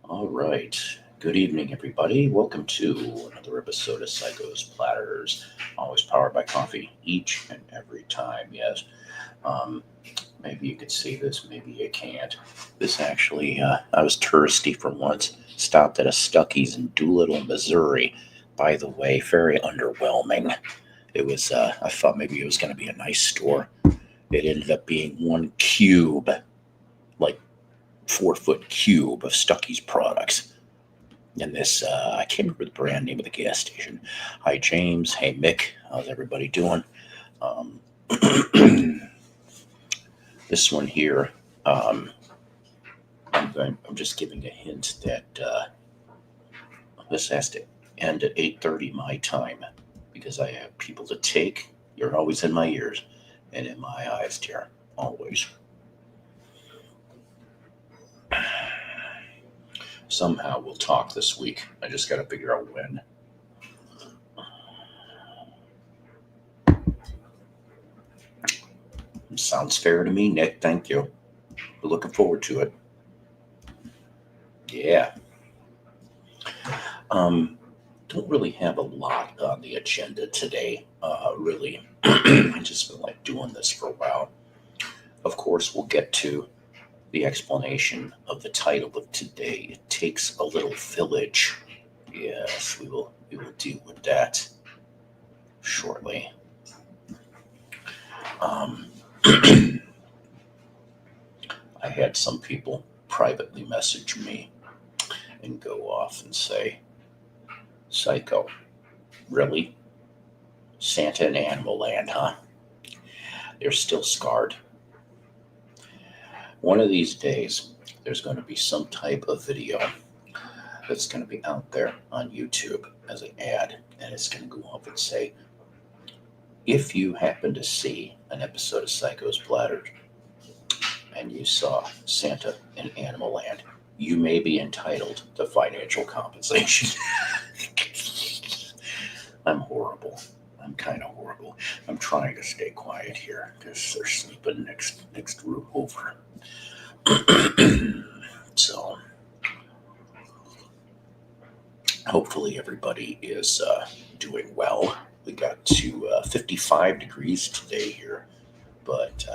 All right. Good evening, everybody. Welcome to another episode of Psychos Platters, always powered by coffee each and every time. Yes. Um, Maybe you could see this, maybe you can't. This actually, I was touristy for once. Stopped at a Stuckey's in Doolittle, Missouri. By the way, very underwhelming. It was, I thought maybe it was going to be a nice store. It ended up being one cube, like 4-foot cube of Stuckey's products. And this, I can't remember the brand name of the gas station. Hi, James. Hey, Mick. How's everybody doing? This one here, I'm just giving a hint that this has to end at 8:30 my time because I have people to take. You're always in my ears and in my eyes, dear. Always. Somehow we'll talk this week. I just got to figure out when. Sounds fair to me, Nick. Thank you. We're looking forward to it. Yeah. Don't really have a lot on the agenda today. Really, I just feel like doing this for a while. Of course, we'll get to the explanation of the title of today. It takes a little village. Yes, we will deal with that shortly. I had some people privately message me and go off and say, Psycho, really? Santa and Animal Land, huh? They're still scarred. One of these days, there's going to be some type of video that's going to be out there on YouTube as an ad, and it's going to go up and say, if you happen to see an episode of Psychos Platter and you saw Santa in Animal Land, you may be entitled to financial compensation. I'm horrible. I'm kind of horrible. I'm trying to stay quiet here because they're sleeping next room over. So hopefully everybody is doing well. We got to 55 degrees today here, but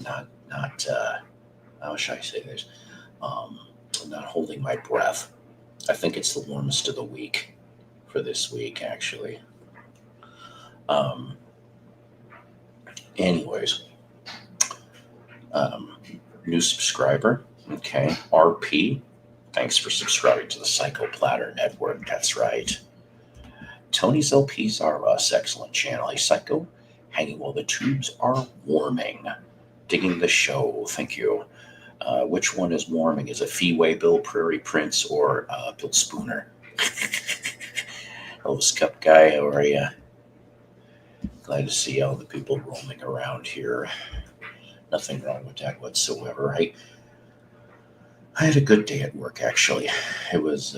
not how should I say this? Not holding my breath. I think it's the warmest of the week for this week, actually. Anyways, new subscriber. Okay, RP. Thanks for subscribing to the Psycho Platter Network. That's right. Tony's LPs are us. Excellent channel. Hey, Psycho. Hanging while the tubes are warming. Digging the show. Thank you. Which one is warming? Is it Feeway, Bill Prairie Prince, or Bill Spooner? Elvis Cup guy, how are you? Glad to see all the people roaming around here. Nothing wrong with that whatsoever. I had a good day at work, actually. It was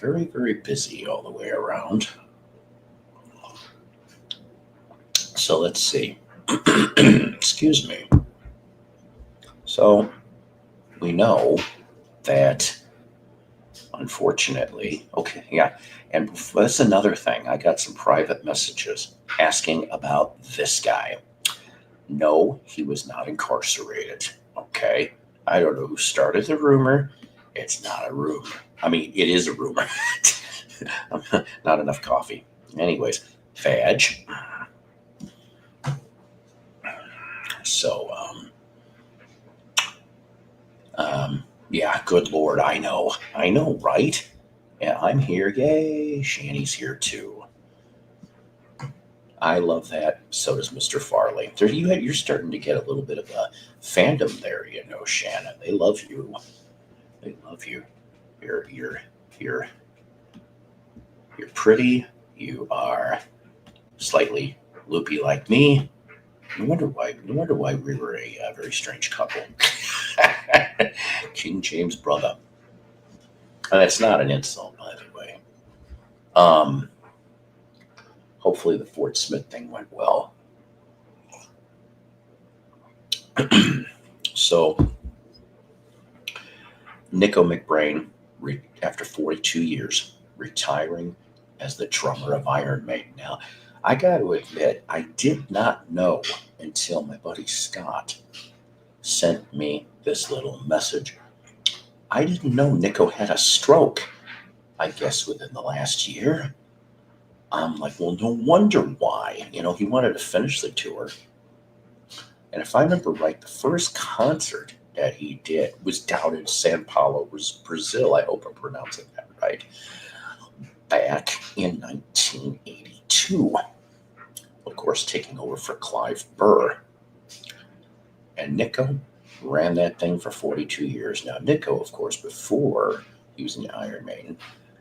very, very busy all the way around. So let's see. Excuse me. So we know that, unfortunately, okay, yeah. And that's another thing. I got some private messages asking about this guy. No, he was not incarcerated. Okay. I don't know who started the rumor. It's not a rumor. I mean, it is a rumor. Not enough coffee. Anyways, Fadge. So, yeah, good Lord, I know, right? Yeah, I'm here. Yay, Shanny's here too. I love that. So does Mr. Farley. You're starting to get a little bit of a fandom there, Shannon. They love you. They love you. You're pretty. You are slightly loopy like me. No wonder why we were a very strange couple. King James brother. And that's not an insult, by the way. Hopefully the Fort Smith thing went well. So So Nico McBrain, after 42 years, retiring as the drummer of Iron Maiden. Now, I got to admit, I did not know until my buddy Scott sent me this little message. I didn't know Nico had a stroke, I guess, within the last year. I'm like, well, no wonder why. He wanted to finish the tour. And if I remember right, the first concert that he did was down in Sao Paulo, Brazil. I hope I'm pronouncing that right. Back in 1982. Of course, taking over for Clive Burr. And Nico ran that thing for 42 years. Now, Nico, of course, before he was in Iron Maiden,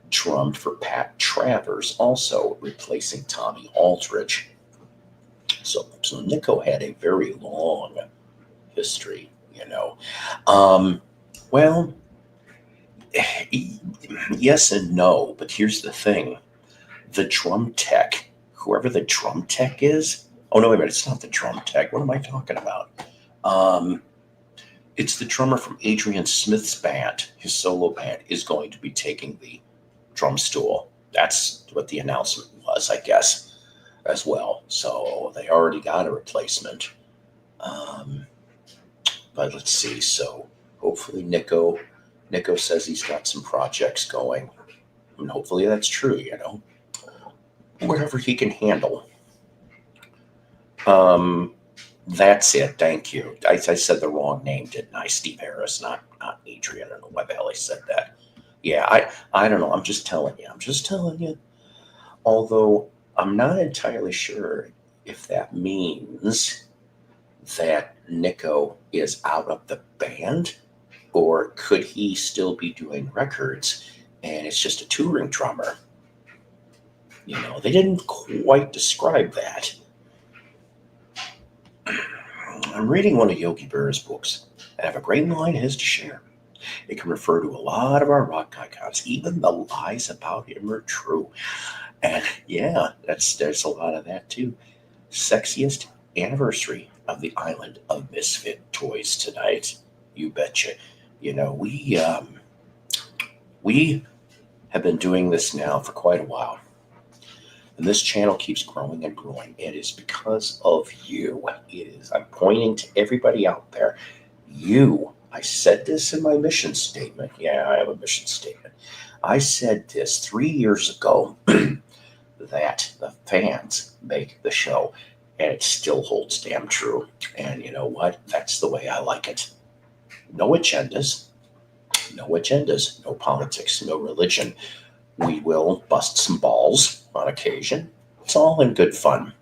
drummed for Pat Travers, also replacing Tommy Aldridge. So Nico had a very long history. Well, yes and no, but here's the thing. The drum tech, whoever the drum tech is, oh, no, wait a minute, it's not the drum tech. What am I talking about? It's the drummer from Adrian Smith's band. His solo band is going to be taking the drum stool. That's what the announcement was, I guess, as well. So they already got a replacement. But let's see. So hopefully Nico says he's got some projects going. And hopefully that's true, whatever he can handle. That's it. Thank you. I said the wrong name, didn't I? Steve Harris, not Adrian. I don't know why the hell I said that. Yeah, I don't know. I'm just telling you. Although I'm not entirely sure if that means that Nico is out of the band, or could he still be doing records and it's just a touring drummer? They didn't quite describe that. I'm reading one of Yogi Berra's books, and I have a great line of his to share. It can refer to a lot of our rock icons. Even the lies about him are true. And yeah, there's a lot of that too. Sexiest anniversary of the Island of Misfit Toys tonight. You betcha. We have been doing this now for quite a while. And this channel keeps growing and growing. It is because of you. I'm pointing to everybody out there. You. I said this in my mission statement. Yeah, I have a mission statement. I said this 3 years ago that the fans make the show, and it still holds damn true. And you know what? That's the way I like it. No agendas, no politics, no religion. We will bust some balls on occasion. It's all in good fun.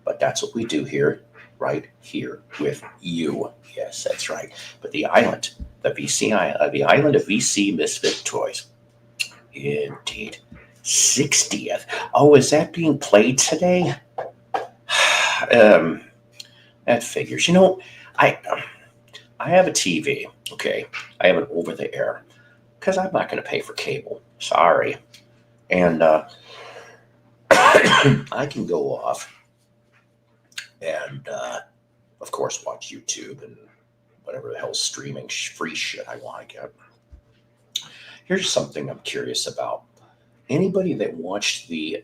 But that's what we do here, right here with you. Yes, that's right. But the island, the island of VC Misfit Toys. Indeed. 60th. Oh, is that being played today? That figures. I have a TV. Okay, I have an over the air because I'm not going to pay for cable. Sorry. And I can go off and, of course, watch YouTube and whatever the hell streaming free shit I want to get. Here's something I'm curious about. Anybody that watched the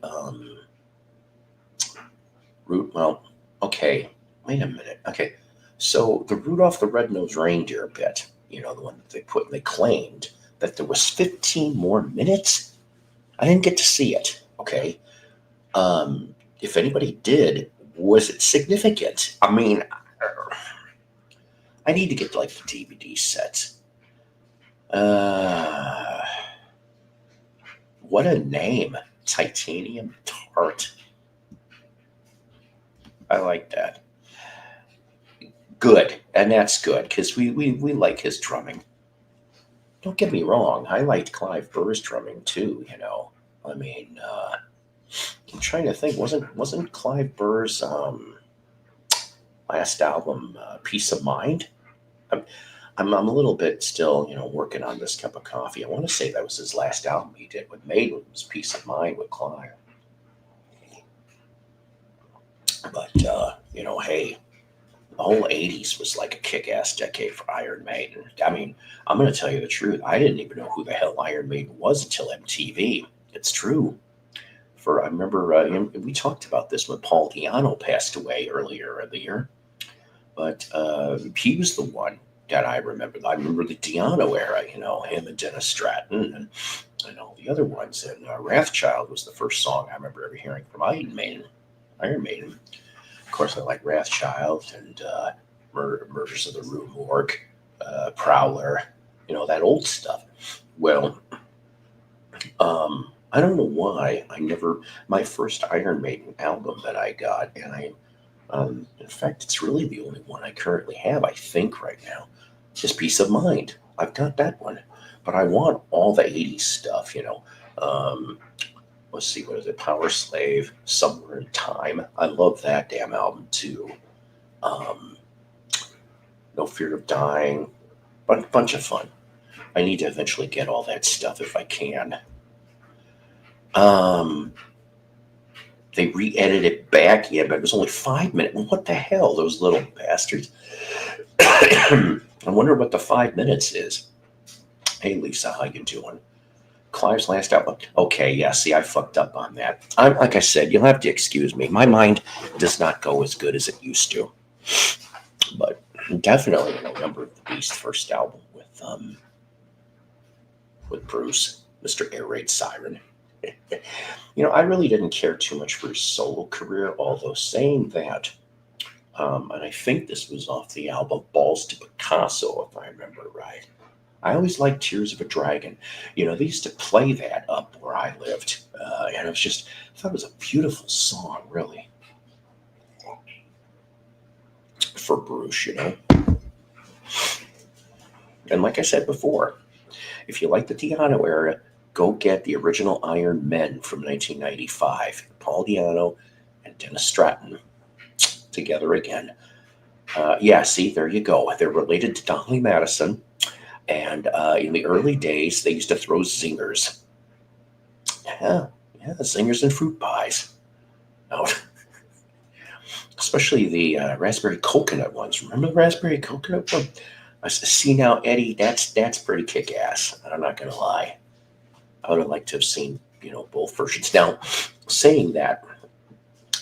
okay, wait a minute. Okay, so the Rudolph the Red-Nosed Reindeer bit, the one that they claimed that there was 15 more minutes. I didn't get to see it. Okay, if anybody did, was it significant? I mean, I need to get like the DVD sets. What a name, Titanium Tart. I like that. Good, and that's good because we like his drumming. Don't get me wrong, I liked Clive Burr's drumming too. I mean, I'm trying to think. Wasn't Clive Burr's last album Peace of Mind? I'm a little bit still, working on this cup of coffee. I want to say that was his last album he did with Maiden. It was Peace of Mind with Clive. But hey, the whole 80s was like a kick-ass decade for Iron Maiden. I mean, I'm going to tell you the truth. I didn't even know who the hell Iron Maiden was until MTV. It's true. I remember we talked about this when Paul Di'Anno passed away earlier in the year, but he was the one that I remember. I remember the Di'Anno era, him and Dennis Stratton and all the other ones. And Wrathchild was the first song I remember ever hearing from Iron Maiden. Of course, I like Wrathchild and Murders of the Rue Morgue, Prowler, that old stuff. Well, I don't know why my first Iron Maiden album that I got, and in fact, it's really the only one I currently have, I think, right now, is Peace of Mind. I've got that one, but I want all the 80s stuff, let's see, what is it? Power Slave, Somewhere in Time. I love that damn album too. No Fear of Dying, bunch of fun. I need to eventually get all that stuff if I can. They re-edited it back, yeah, but it was only 5 minutes. What the hell, those little bastards? I wonder what the 5 minutes is. Hey, Lisa, how you doing? Clive's last album. Okay, yeah, see, I fucked up on that. Like I said, you'll have to excuse me. My mind does not go as good as it used to. But definitely, Number of the Beast first album with Bruce, Mr. Air Raid Siren. I really didn't care too much for his solo career, although saying that, and I think this was off the album Balls to Picasso, if I remember right. I always liked Tears of a Dragon. They used to play that up where I lived. And I thought it was a beautiful song, really. For Bruce, And like I said before, if you like the Di'Anno era, go get the original Iron Men from 1995. Paul Di'Anno and Dennis Stratton together again. Yeah, see, there you go. They're related to Dolly Madison. And in the early days, they used to throw zingers. Yeah, zingers and fruit pies. Oh, especially the raspberry coconut ones. Remember the raspberry coconut one? See now, Eddie, that's pretty kick-ass. I'm not going to lie. I would have liked to have seen, both versions. Now, saying that,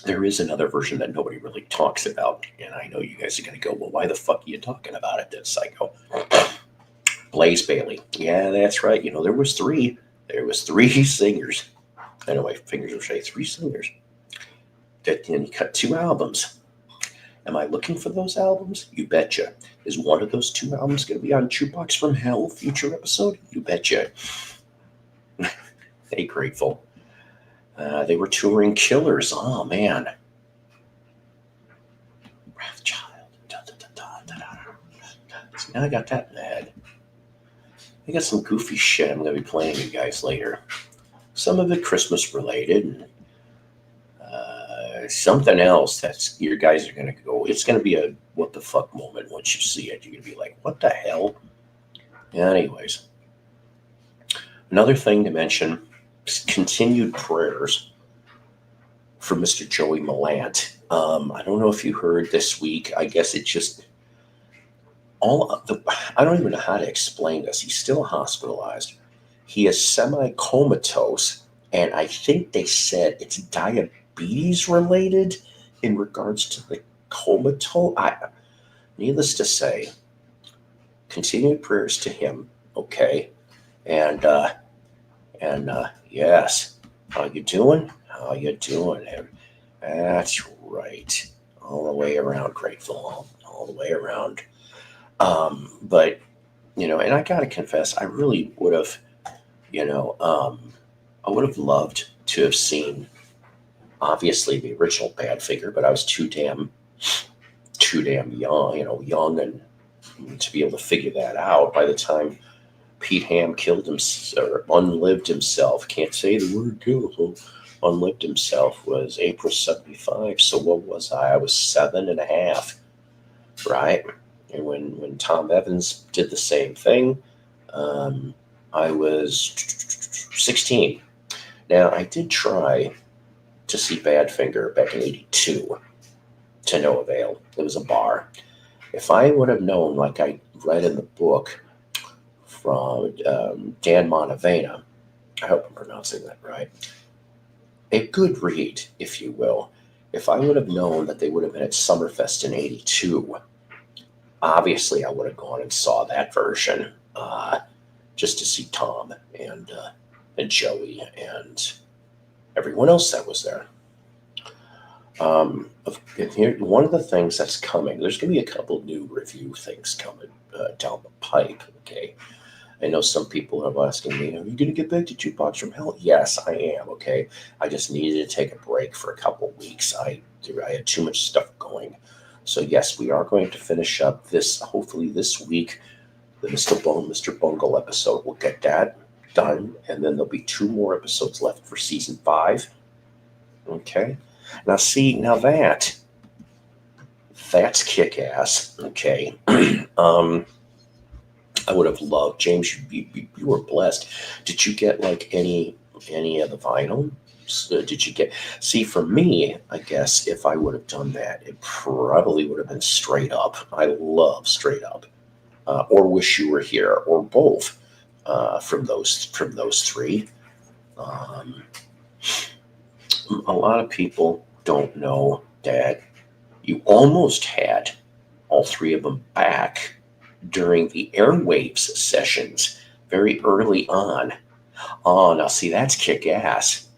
there is another version that nobody really talks about. And I know you guys are going to go, well, why the fuck are you talking about it, then, psycho? Blaze Bayley. Yeah, that's right. There was three. There was three singers. Anyway, fingers will say 3 singers. Then he cut 2 albums. Am I looking for those albums? You betcha. Is one of those 2 albums going to be on Jukebox from Hell future episode? You betcha. Hey, Grateful. They were touring Killers. Oh, man. Wrathchild. See, now I got that in the head. I got some goofy shit I'm going to be playing you guys later. Some of it Christmas related, and something else that's you guys are going to go. It's going to be a what the fuck moment once you see it. You're going to be like, what the hell? Anyways, another thing to mention: continued prayers for Mr. Joey Millant. I don't know if you heard this week. I guess it just I don't even know how to explain this. He's still hospitalized. He is semi-comatose, and I think they said it's diabetes related in regards to the comatose. Needless to say, continued prayers to him. Okay, and yes, how you doing? How you doing? That's right. All the way around, grateful. All the way around. But and I gotta confess, I really would have, I would have loved to have seen, obviously, the original Badfinger, but I was too damn young and to be able to figure that out. By the time Pete Ham killed himself, or unlived himself, can't say the word kill, unlived himself, was April 75. So what was I? I was 7.5, right? And when Tom Evans did the same thing, I was 16. Now, I did try to see Badfinger back in 82. to no avail. It was a bar. If I would have known, like I read in the book from Dan Montevena, I hope I'm pronouncing that right, a good read, if you will. If I would have known that they would have been at Summerfest in '82, obviously I would have gone and saw that version just to see Tom and Joey and everyone else that was there. Here, one of the things that's coming, there's going to be a couple new review things coming down the pipe. Okay, I know some people are asking me, "Are you going to get back to Jukebox from Hell?" Yes, I am. Okay, I just needed to take a break for a couple weeks. I had too much stuff going, so yes, we are going to finish up this hopefully this week. The Mr. Bungle episode. We'll get that done, and then there'll be 2 more episodes left for season 5. Okay. Now, see, that's kick ass. Okay. I would have loved, James. You were blessed. Did you get like any of the vinyl? Did you get? See, for me, I guess if I would have done that, it probably would have been Straight Up. I love Straight Up, or Wish You Were Here, or both. From those 3. A lot of people don't know that you almost had all 3 of them back during the Airwaves sessions very early on. Oh, now see, that's kick ass.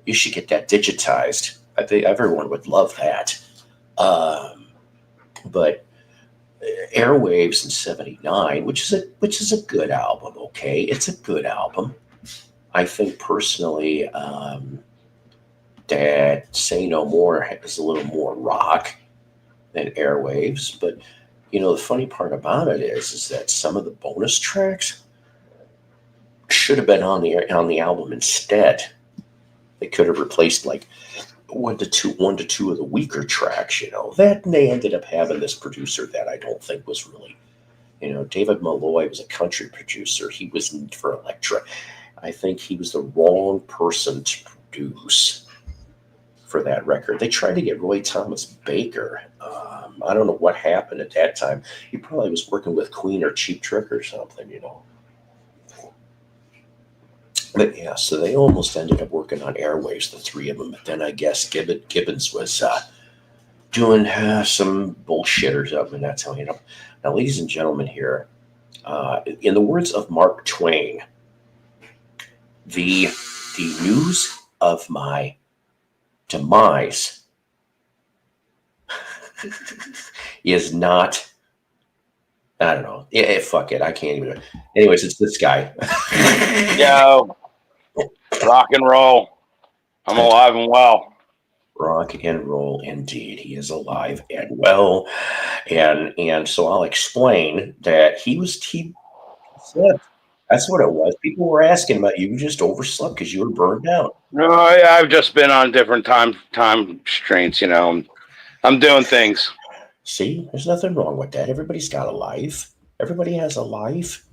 You should get that digitized. I think everyone would love that. But Airwaves in '79, which is a good album. Okay, it's a good album. I think personally, that Say No More is a little more rock than Airwaves. But the funny part about it is that some of the bonus tracks should have been on the album instead. They could have replaced like one to two of the weaker tracks. That, and they ended up having this producer that I don't think was really, David Malloy was a country producer. He was for Elektra. I think he was the wrong person to produce for that record. They tried to get Roy Thomas Baker. I don't know what happened at that time. He probably was working with Queen or Cheap Trick or something. But yeah, so they almost ended up working on Airwaves, the 3 of them. But then I guess Gibbons was doing some bullshit or something. That's how Now, ladies and gentlemen, here, in the words of Mark Twain, the news of my demise is not. I don't know. Fuck it. I can't even. Anyways, it's this guy. Yo, rock and roll. I'm alive and well. Rock and roll, indeed. He is alive and well, and so I'll explain that he slept. That's what it was. People were asking about you just overslept because you were burned out. No, I've just been on different time constraints. I'm doing things. See, there's nothing wrong with that. Everybody's got a life. Everybody has a life.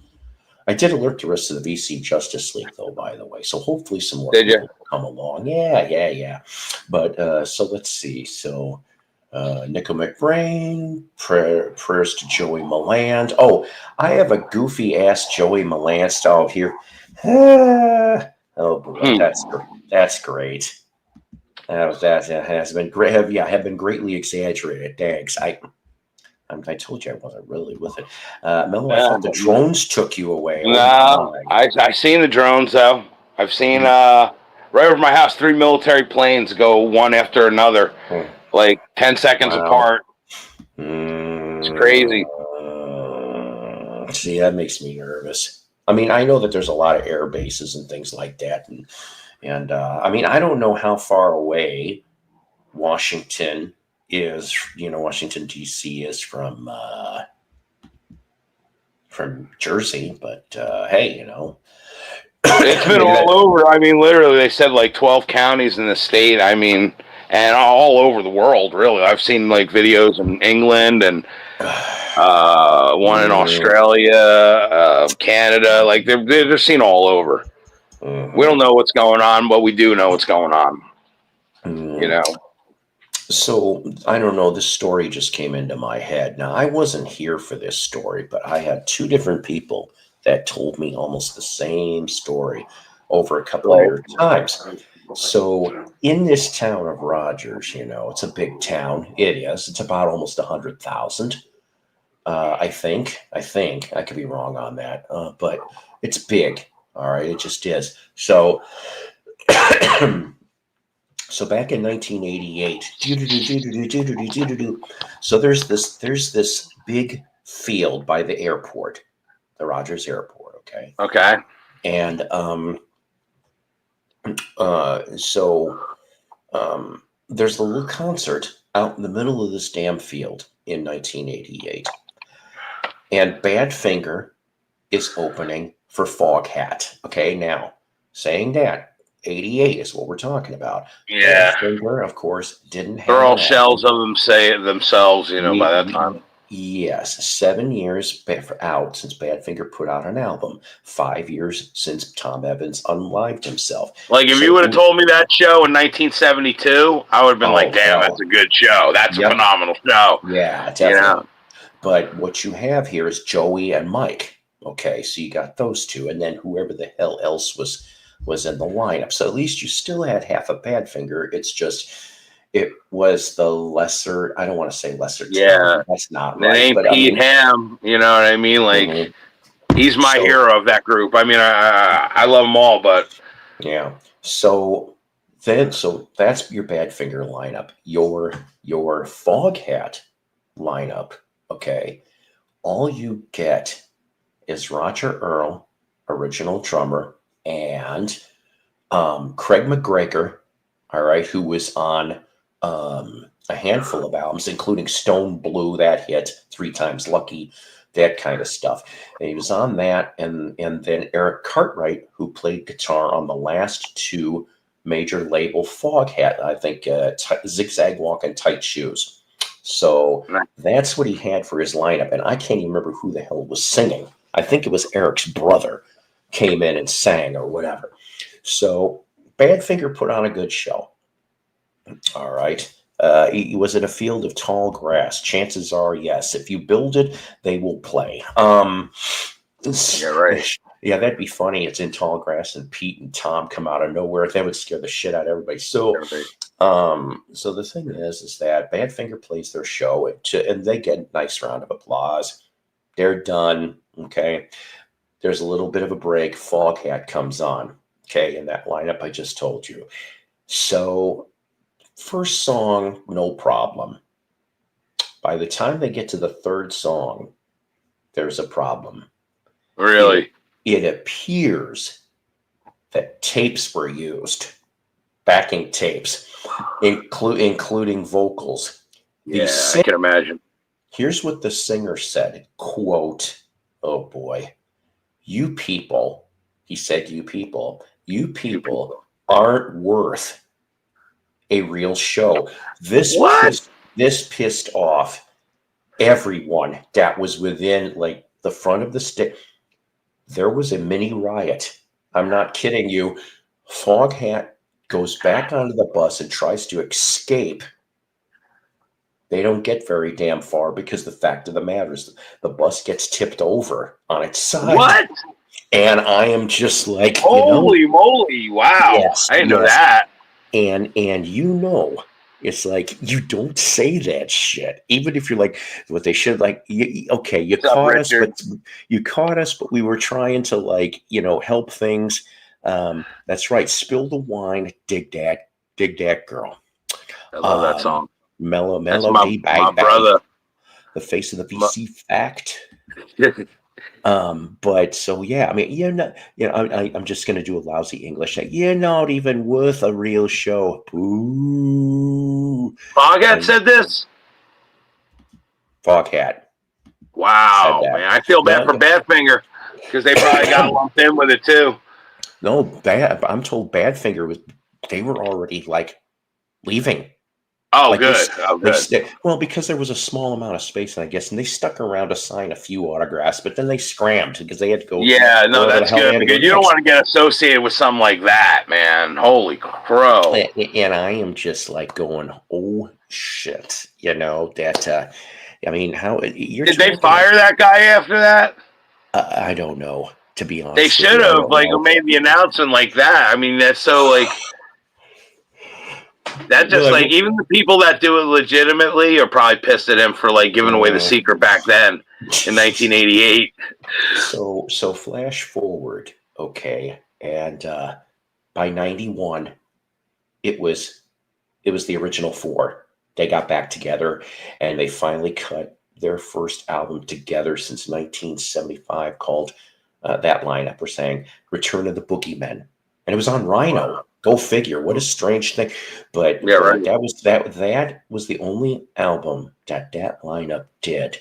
I did alert the rest of the VC Justice League, though, by the way. So hopefully some more Did people you? will come along. Yeah. But so let's see. So Nico McBrain, prayers to Joey Maland. Oh, I have a goofy ass Joey Maland style here. Oh boy, that's great. That has been great. Have been greatly exaggerated. Thanks. I told you I wasn't really with it. Mello, I thought the drones took you away. No, I seen the drones though. I've seen right over my house 3 military planes go one after another, like 10 seconds apart. It's crazy. See, that makes me nervous. I mean, I know that there's a lot of air bases and things like that, and I mean, I don't know how far away Washington is. Washington D.C. is from Jersey, but hey, it's been all over. I mean, literally, they said like 12 counties in the state. I mean, and all over the world, really. I've seen like videos in England and one in Australia, Canada. Like they're seen all over. We don't know what's going on, but we do know what's going on. So I don't know. This story just came into my head. Now I wasn't here for this story, but I had two different people that told me almost the same story over a couple of Right. year times. So in this town of Rogers, it's a big town. It is. It's about almost 100,000. I think. I could be wrong on that, but it's big. All right, it just is. So, so back in 1988, so there's this big field by the airport, the Rogers Airport. Okay, Okay. and so there's a little concert out in the middle of this damn field in 1988, and Badfinger is opening for Foghat. Okay, now saying that 88 is what we're talking about. Yeah. Badfinger, of course, didn't They're have all an shells album. of themselves, by that time. Yes, 7 years out since Badfinger put out an album. 5 years since Tom Evans unlived himself. Like, if you So, would have told me that show in 1972, I would have been like, oh damn, that's hell, a good show. That's a yep, phenomenal show. yeah, You know? definitely. But what you have here is Joey and Mike. Okay, so you got those two, and then whoever the hell else was in the lineup. So at least you still had half a Badfinger. It's just it was the lesser. I don't want to say lesser Yeah. talent. That's not It right. ain't But I Pete mean, Ham, you know what I mean? Like, mhm. he's my So hero of that group. I mean, I love them all, but yeah. So that's your Badfinger lineup. Your Foghat lineup. Okay, all you get is Roger Earl, original drummer, and Craig McGregor, all right, who was on a handful of albums, including Stone Blue, that hit, Three Times Lucky, that kind of stuff. And he was on that, and then Eric Cartwright, who played guitar on the last two major label Foghat, I think Zigzag Walk and Tight Shoes. So that's what he had for his lineup, and I can't even remember who the hell was singing. I think it was Eric's brother came in and sang or whatever. So Badfinger put on a good show. All right. He was in a field of tall grass. Chances are, yes. If you build it, they will play. yeah, right. Yeah, that'd be funny. It's in tall grass, and Pete and Tom come out of nowhere. That would scare the shit out of everybody. So, Right. so the thing is that Badfinger plays their show, and they get a nice round of applause. They're done. Okay. There's a little bit of a break. Foghat comes on. Okay, in that lineup I just told you. So, first song, no problem. By the time they get to the third song, there's a problem. Really? It appears that tapes were used, backing tapes, including vocals. Yeah, I can imagine. Here's what the singer said, quote, "Oh boy, you people," he said, you people aren't worth a real show. What? This pissed off everyone that was within like the front of the stick. There was a mini riot. I'm not kidding you. Foghat goes back onto the bus and tries to escape. They don't get very damn far because the fact of the matter is the bus gets tipped over on its side. What? And I am just like, holy moly! Wow, yes, I didn't know yes. that. And it's like you don't say that shit, even if you're like what they should like. You What's up, caught us, Richard? but we were trying to like help things. That's right. Spill the wine. Dig that girl. I love that song. That's Melody, my brother. the face of the VC fact. But so yeah, I mean, I'm just gonna do a lousy English. You're not even worth a real show. Boo. Foghat said this. Foghat. Wow, man, I feel bad for Badfinger because they probably got lumped in with it too. No, I'm told Badfinger they were already like leaving. Oh, like good. Well, because there was a small amount of space, I guess, and they stuck around to sign a few autographs, but then they scrammed because they had to go. Yeah, no, that's good because you don't want to get associated with something like that, man. Holy crow! And I am just like going, oh shit, that. I mean, how you're Did they talking? fire that guy after that? I don't know. To be They honest with should you, I have don't like know. made the announcement like that. I mean, that's so like that. Just like Well, even the people that do it legitimately are probably pissed at him for like giving away the secret back then in 1988. so flash forward, okay, and by 91, it was the original four. They got back together, and they finally cut their first album together since 1975, called that lineup. We're saying "Return of the Boogeymen," and it was on Rhino. Go figure. What a strange thing. But Yeah, right. that was the only album that lineup did.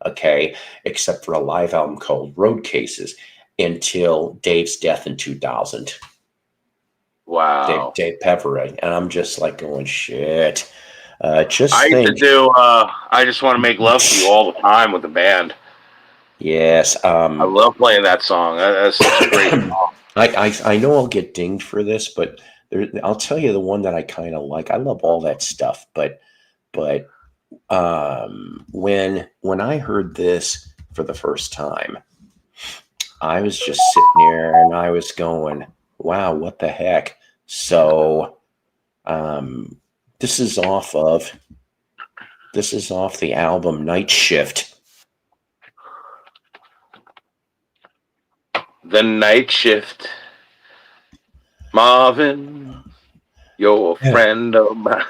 Okay, except for a live album called Road Cases, until Dave's death in 2000. Dave, Wow. Dave Pevering, and I'm just like going, shit. I Just used to think, do I Just Want to Make Love to You all the time with the band. yes. I love playing that song. That's such a great song. I know I'll get dinged for this, but I'll tell you the one that I kind of like. I love all that stuff, but when I heard this for the first time, I was just sitting there and I was going, wow, what the heck? So um, this is off of the album Night Shift. The Night Shift. Marvin, you're a Yeah. friend of mine.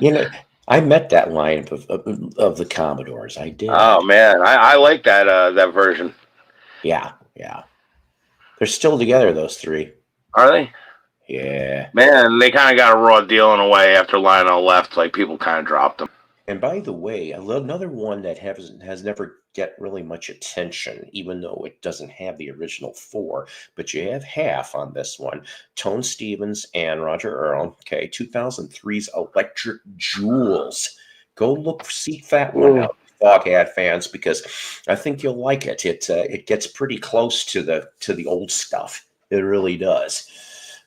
You know, I met that lineup of the Commodores. I Oh did. man, I like that version. Yeah, yeah. They're still together, those three. Are they? Yeah. Man, they kind of got a raw deal in a way after Lionel left. Like people kind of dropped them. And by the way, another one that has never get really much attention, even though it doesn't have the original four, but you have half on this one. Tone Stevens and Roger Earl. Okay, 2003's Electric Jewels. Go seek that one Ooh. out, Foghat fans, because I think you'll like it. It gets pretty close to the old stuff. It really does.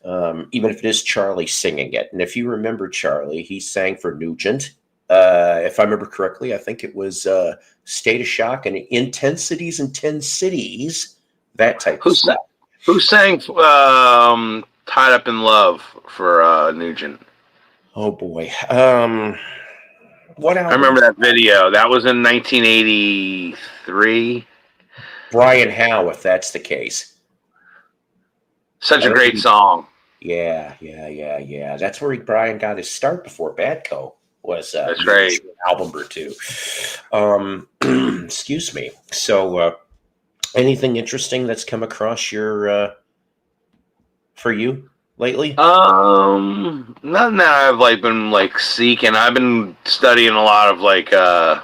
Even if it is Charlie singing it, and if you remember Charlie, he sang for Nugent. If I remember correctly, I think it was State of Shock and Intensities in 10 Cities, that type of Who stuff. who sang "Tied Up in Love" for Nugent? Oh boy. What I album remember was that that? video. That was in 1983. Brian Howe, if that's the case. Such I a think great song. yeah. That's where Brian got his start before Badco was That's maybe right. an album or two. Excuse me. So, anything interesting that's come across your for you lately? Nothing that I've like been like seeking. I've been studying a lot of like a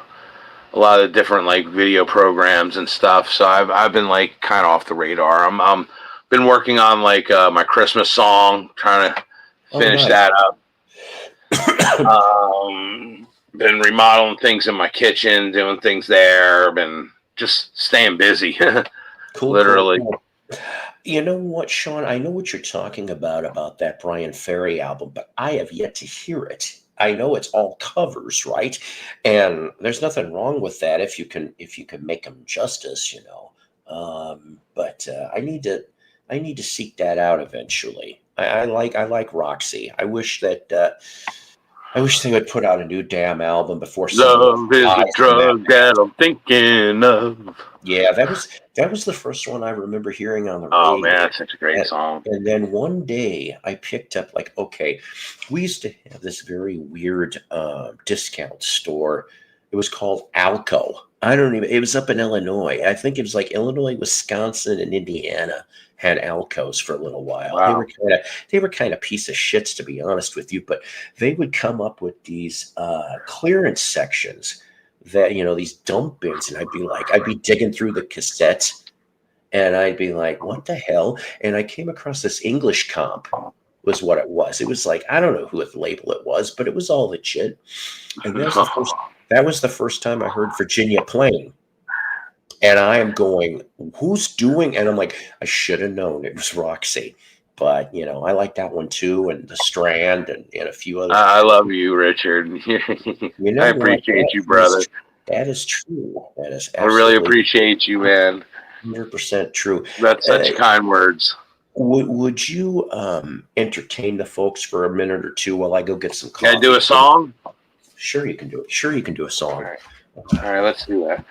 lot of different like video programs and stuff. So I've been like kind of off the radar. I'm been working on like my Christmas song, trying to Oh, finish nice. that up. Been remodeling things in my kitchen, doing things there. Been just staying busy, Cool, cool, literally. cool. You know what, Sean? I know what you're talking about that Brian Ferry album, but I have yet to hear it. I know it's all covers, right? And there's nothing wrong with that if you can make them justice. But I need to seek that out eventually. I like Roxy. I wish they would put out a new damn album before someone Love is a dies from that. drug that I'm thinking of. Yeah, that was the first one I remember hearing on the Oh man, radio. that's such a great And, song. and then one day I picked up, like, okay, we used to have this very weird discount store. It was called Alco. I don't even. It was up in Illinois. I think it was like Illinois, Wisconsin, and Indiana had Alcos for a little while. Wow. They were kind of piece of shits, to be honest with you, but they would come up with these clearance sections, that these dump bins, and I'd be digging through the cassettes, and I'd be like, what the hell? And I came across this English comp, was what it was. It was like, I don't know who the label it was, but it was all legit. And that was the first time I heard Virginia Plain. And I am going, who's doing? And I'm like, I should have known it was Roxy. But I like that one too, and the Strand, and a few others. I love you, Richard. I What? appreciate you, brother. That is true. That is I really absolutely appreciate you, man. 100% true. That's such kind words. Would you entertain the folks for a minute or two while I go get some coffee? Can I do a song? Sure, you can do it. Sure, you can do a song. All right, let's do that.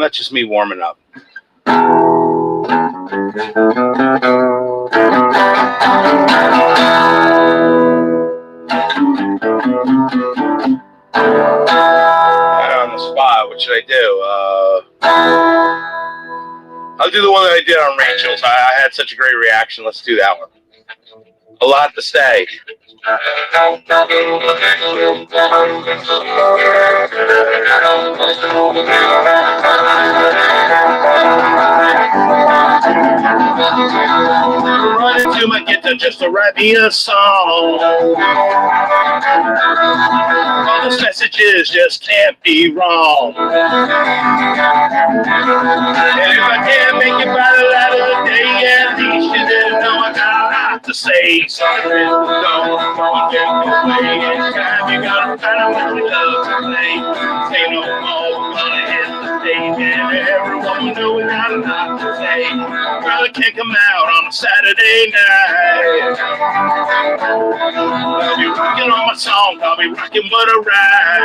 That's just me warming up. On the spot, what should I do? I'll do the one that I did on Rachel's. I had such a great reaction. Let's do that one. A lot to say. Running to my guitar just to write me a song. All those messages just can't be wrong. And if I can't make it by the light of the day, at least you didn't know I got a lot to say. Something don't get away. Anytime you gotta find out what you love to play. Say no more, we're gonna hit the stage, and everyone will know we got a lot to say. Brother can't come out on a Saturday night. I'll be rocking on my song, I'll be rocking what I write.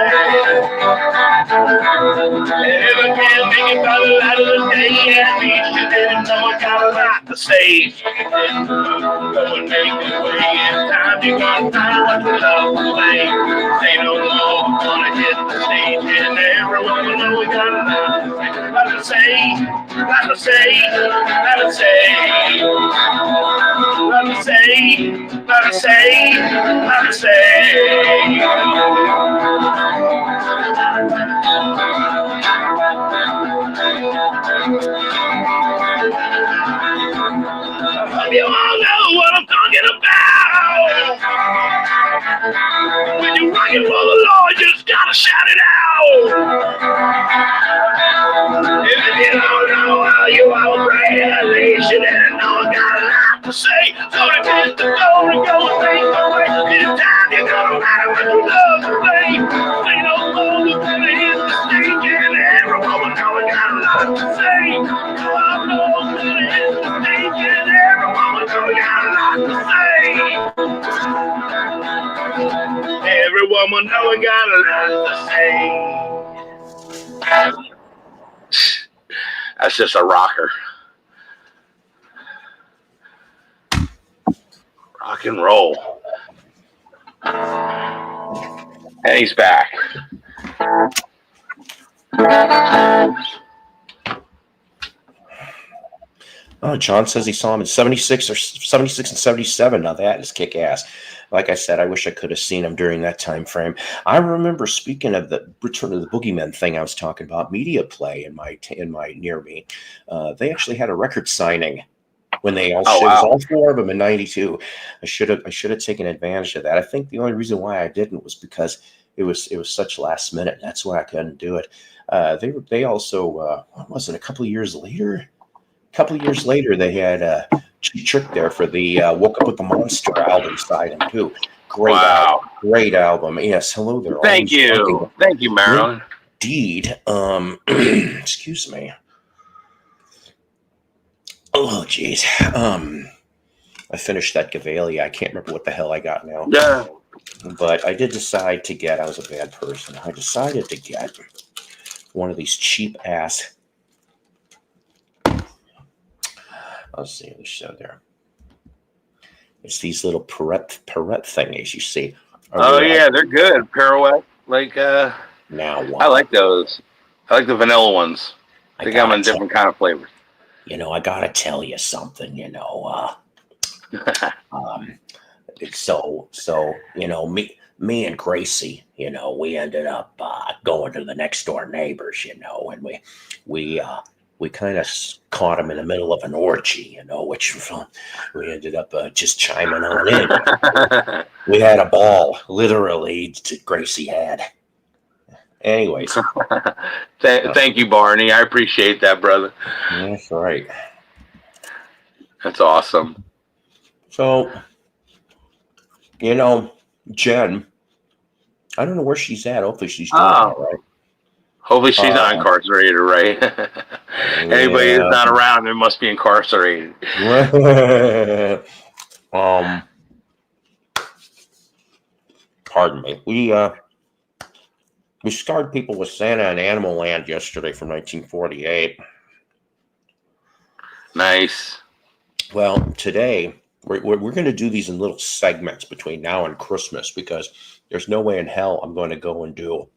And if I can't make it by the light of the day, at least you didn't know I got a lot to say. Go and make it way. It's time you gonna find what you love to play. Say no more, we're gonna hit the stage, and everyone will know we got a lot to say. Lot to say, lot to say, lot to say, lot to say, lot to say. You all know what I'm talking about. When you're rocking for the Lord, you just gotta shout it out. If you don't know how you are great, at least you didn't know I got a lot to say. So to get the door and go and make the way. Anytime you go, no matter what you love to play. Say no more, we're gonna hit the stage, and everyone will know I got a lot to say. I know I'm gonna hit the stage, and everyone will know I got a lot to say. Everyone will know I got a lot to say. That's just a rocker. Rock and roll. And he's back. Oh, John says he saw him in 76 and 77. Now that is kick ass. Like I said, I wish I could have seen him during that time frame. I remember, speaking of the Return of the Boogeyman thing I was talking about, Media Play in my near me. They actually had a record signing when they all it was all four of them in '92. I should have taken advantage of that. I think the only reason why I didn't was because it was such last minute. That's why I couldn't do it. They also what was it? A couple of years later, they had Cheap Trick there for the Woke Up with the Monster album side too. Great album. Yes, hello there. Thank you, Marilyn. Indeed. Excuse me. Oh, geez. I finished that Gavalia. I can't remember what the hell I got now. Yeah. But I did decide to get, I was a bad person. I decided to get one of these cheap ass. Let's see, what show there. It's these little Perrette thingies you see. Oh yeah, they're good. Pirouette, Now I like those. I like the vanilla ones. They got them in different kind of flavors. I gotta tell you something. So me and Gracie, we ended up going to the next door neighbors, and we kind of caught him in the middle of an orgy, which we ended up just chiming on in. We had a ball, literally. Gracie had. Anyways, thank you, Barney. I appreciate that, brother. That's right. That's awesome. So, Jen, I don't know where she's at. Hopefully she's doing all right. Hopefully she's not incarcerated, right? Anybody who's not around, they must be incarcerated. Pardon me. We started people with Santa and Animal Land yesterday from 1948. Nice. Well, today we're going to do these in little segments between now and Christmas because there's no way in hell I'm going to go and do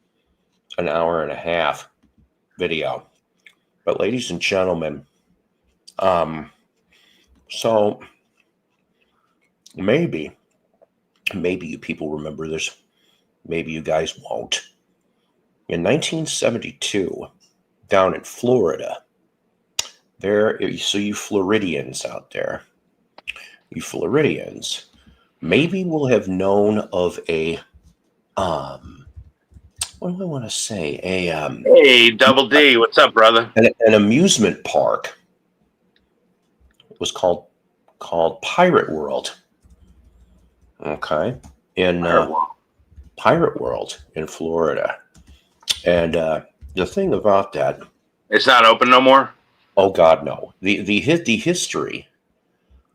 an hour and a half video. But ladies and gentlemen, so maybe you people remember this. Maybe you guys won't. In 1972, down in Florida, so you Floridians out there, maybe will have known of a, what do I want to say? Hey, Double D, what's up, brother? An amusement park. It was called Pirate World. Okay, in Pirate World in Florida, and the thing about that, it's not open no more. Oh God, no. The history.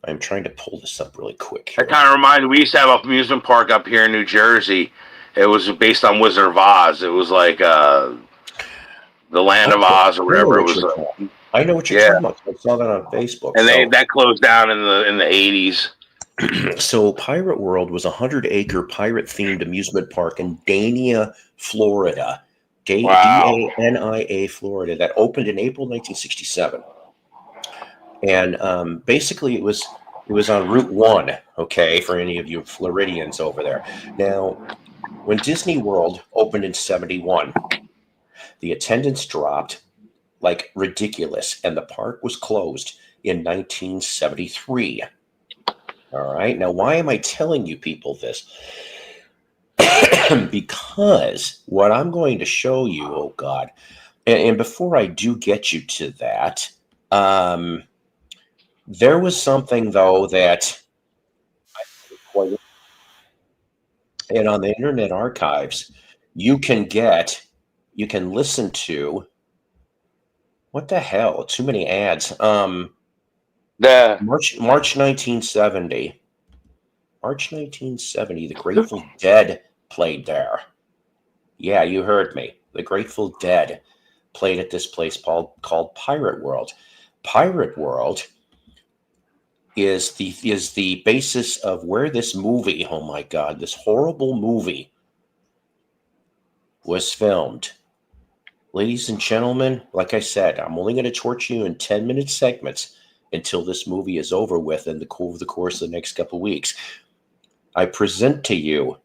I'm trying to pull this up really quick here. That kind of reminds me. We used to have an amusement park up here in New Jersey. It was based on Wizard of Oz. It was like the Land of Oz or whatever it was. I know what you're talking about. I saw that on Facebook. And that closed down in the 80s. So Pirate World was a 100-acre pirate-themed amusement park in Dania, Florida. Dania, Florida, that opened in April 1967. And basically it was on Route 1, okay, for any of you Floridians over there. Now, when Disney World opened in 71, the attendance dropped like ridiculous, and the park was closed in 1973. All right. Now, why am I telling you people this? Because what I'm going to show you, oh God, and before I do get you to that, there was something though that and on the Internet Archives, you can listen to, what the hell? Too many ads. March 1970. March 1970, the Grateful Dead played there. Yeah, you heard me. The Grateful Dead played at this place called Pirate World. Pirate World is the basis of where this movie, oh my God, this horrible movie was filmed. Ladies and gentlemen, like I said, I'm only going to torture you in 10-minute segments until this movie is over with in the course of the next couple of weeks. I present to you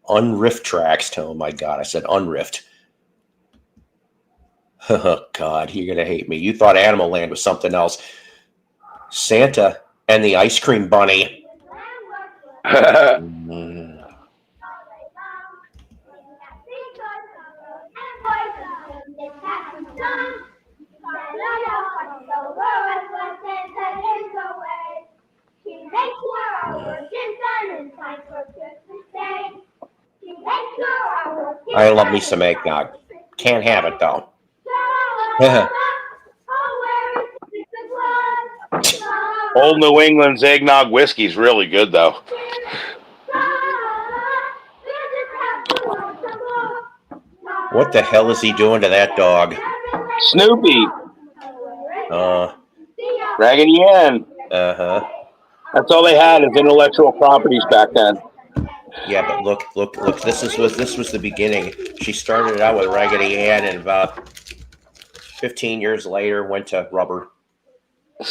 unriffed tracks. Oh my God, I said unriffed. Oh God, you're going to hate me. You thought Animal Land was something else. Santa and the Ice Cream Bunny. I love me some eggnog. Can't have it though. Old New England's eggnog whiskey's really good, though. What the hell is he doing to that dog? Snoopy. Raggedy Ann. Uh-huh. That's all they had is intellectual properties back then. Yeah, but look. This was the beginning. She started it out with Raggedy Ann, and about 15 years later went to rubber.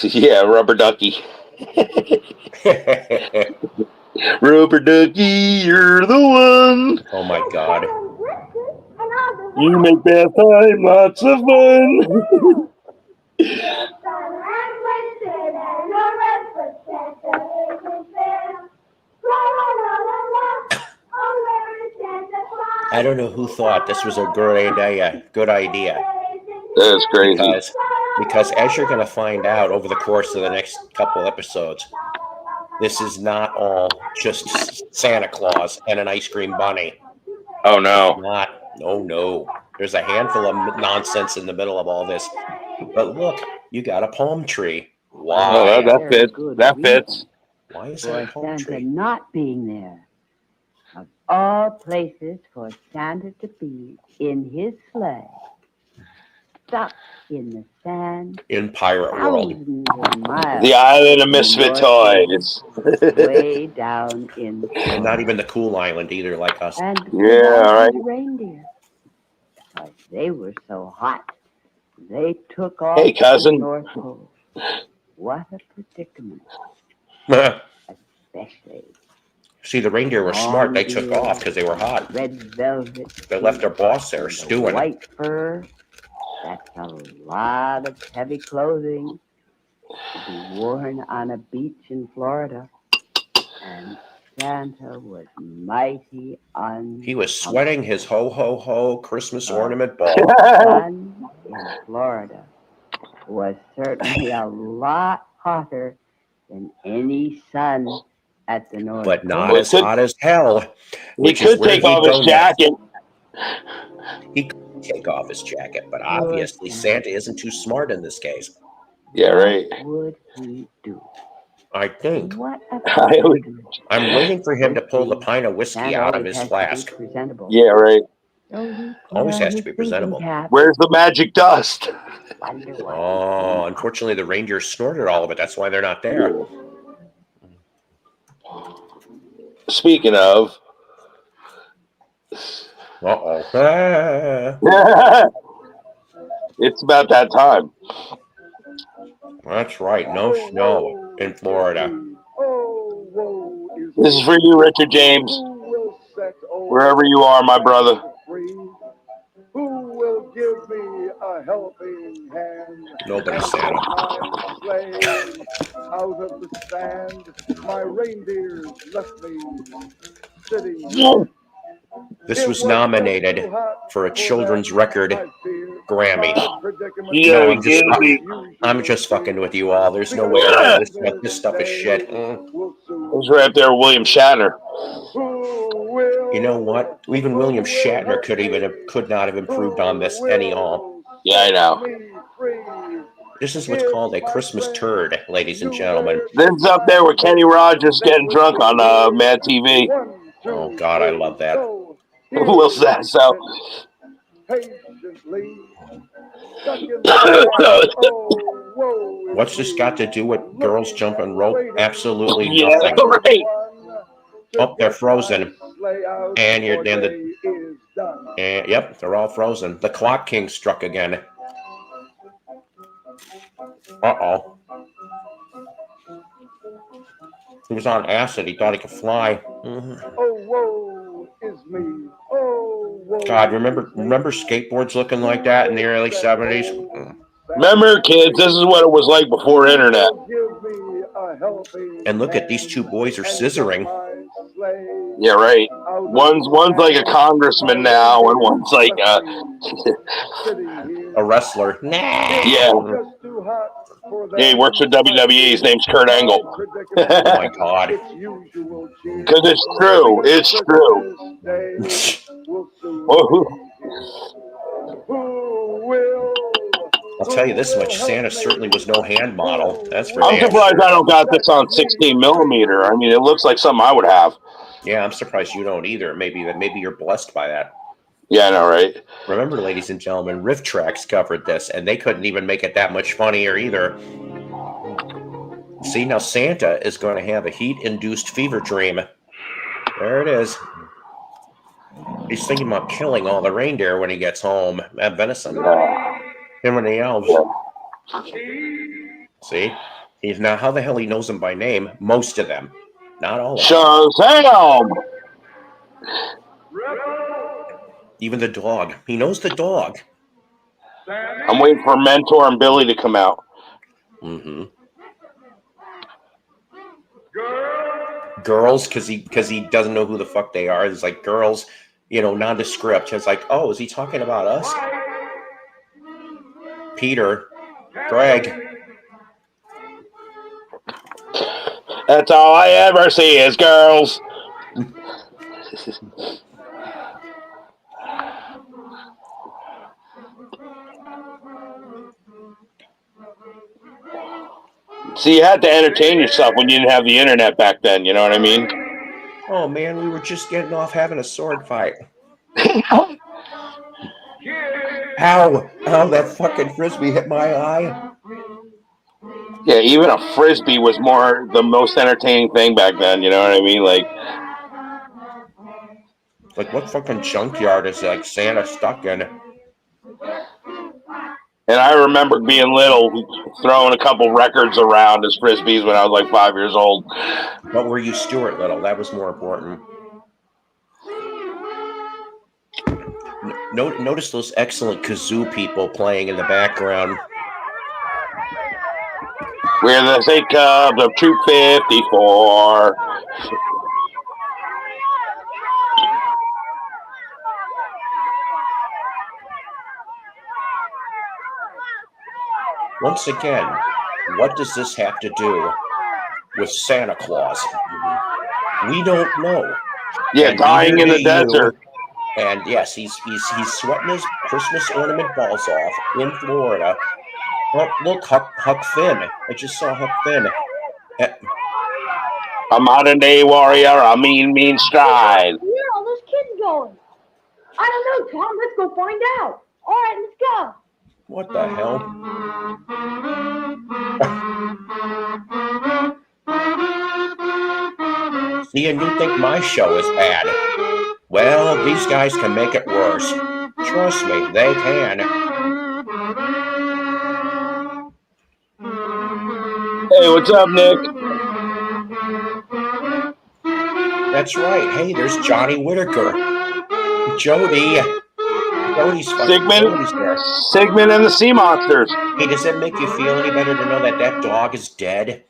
Yeah, Rubber Ducky. Rubber Ducky, you're the one. Oh my God. You make bath time lots of fun. I don't know who thought this was a good idea. That's crazy. Because as you're going to find out over the course of the next couple episodes, this is not all just Santa Claus and an ice cream bunny. Oh no. Not. No. There's a handful of nonsense in the middle of all this. But look, you got a palm tree. Why? Oh, that fits. That fits. Why is there a palm Santa tree? not being there. Of all places for Santa to be in his sleigh, stuck in the sand, In Pirate World. thousands of miles. The island of misfit toys. Way down in And not even the cool island either, like us. and Yeah, right. the reindeer. Because they were so hot, they took off Hey, cousin. to the North Pole. What a predicament, especially See, the reindeer were smart. They took off because they were hot. red velvet. They left their boss there and the stewing. white fur. That's a lot of heavy clothing to be worn on a beach in Florida. And Santa was mighty He was sweating his ho Christmas ornament ball. sun in Florida was certainly a lot hotter than any sun at the North But not Pole. as hot as hell. He could take off his jacket. He could take off his jacket, but obviously Santa isn't too smart in this case. Yeah, right. What would he do? I think. What a I would- I'm waiting for him to pull the pint of whiskey Santa out of always his has flask. to be presentable. Yeah, right. So he put Always on has to his be thinking presentable. cap. Where's the magic dust? Wonder what Oh, unfortunately, the reindeer snorted all of it. That's why they're not there. Speaking of, Uh-oh. it's about that time. That's right. No snow in Florida. This is for you, Richard James. Wherever you are, my brother. Who will give me a helping hand? Nobody, Santa. Out of the sand, my reindeers left me sitting. This was nominated for a children's record Grammy. Yeah, I'm just fucking with you all. There's no way. This stuff is shit. It was right up there with William Shatner. You know what? Even William Shatner could not have improved on this any all. Yeah, I know. This is what's called a Christmas turd, ladies and gentlemen. This is up there with Kenny Rogers getting drunk on Mad TV. Oh God, I love that. Will Sasso. What's this got to do with girls jumping rope? Absolutely Yeah, nothing. right. Oh, they're frozen. And yep, they're all frozen. The Clock King struck again. Uh-oh. He was on acid. He thought he could fly. God, remember skateboards looking like that in the early 70s? Remember, kids, this is what it was like before internet. And look at these two boys are scissoring. Yeah, right. One's like a congressman now, and one's like a wrestler. Nah. Yeah. Yeah, he works for WWE. His name's Kurt Angle. Oh my God. Because it's true. It's true. I'll tell you this much: Santa certainly was no hand model. That's for I'm damn surprised I sure. don't got this on 16 millimeter. I mean, it looks like something I would have. Yeah, I'm surprised you don't either. Maybe you're blessed by that. Yeah, I know, right? Remember, ladies and gentlemen, Riff Tracks covered this, and they couldn't even make it that much funnier either. See, now Santa is going to have a heat-induced fever dream. There it is. He's thinking about killing all the reindeer when he gets home at venison. Him and the elves. See? He's now how the hell he knows them by name? Most of them. Not all of them. Shazam! Even the dog. He knows the dog. I'm waiting for Mentor and Billy to come out. Mm-hmm. Girls, because he doesn't know who the fuck they are. It's like girls, nondescript. It's like, oh, is he talking about us? Peter, Greg. That's all I ever see is girls. See, you had to entertain yourself when you didn't have the internet back then. You know what I mean? Oh man, we were just getting off having a sword fight. Ow! Ow! That fucking frisbee hit my eye. Yeah, even a frisbee was the most entertaining thing back then. You know what I mean? Like what fucking junkyard is like Santa stuck in? And I remember being little, throwing a couple records around as frisbees when I was like 5 years old. But were you Stuart Little? That was more important. Notice those excellent kazoo people playing in the background. We're the St. Cubs of Troop 54. Once again, what does this have to do with Santa Claus? We don't know. Yeah, And dying in the desert. And yes, he's sweating his Christmas ornament balls off in Florida. Oh, look, Huck Finn. I just saw Huck Finn. A modern day warrior, a mean stride. Where are all those kids going? I don't know, Tom. Let's go find out. All right, let's go. What the hell? See, and you think my show is bad. Well, these guys can make it worse. Trust me, they can. Hey, what's up, Nick? That's right. Hey, there's Johnny Whitaker. Jody's there. Sigmund and the Sea Monsters. Hey, does that make you feel any better to know that dog is dead?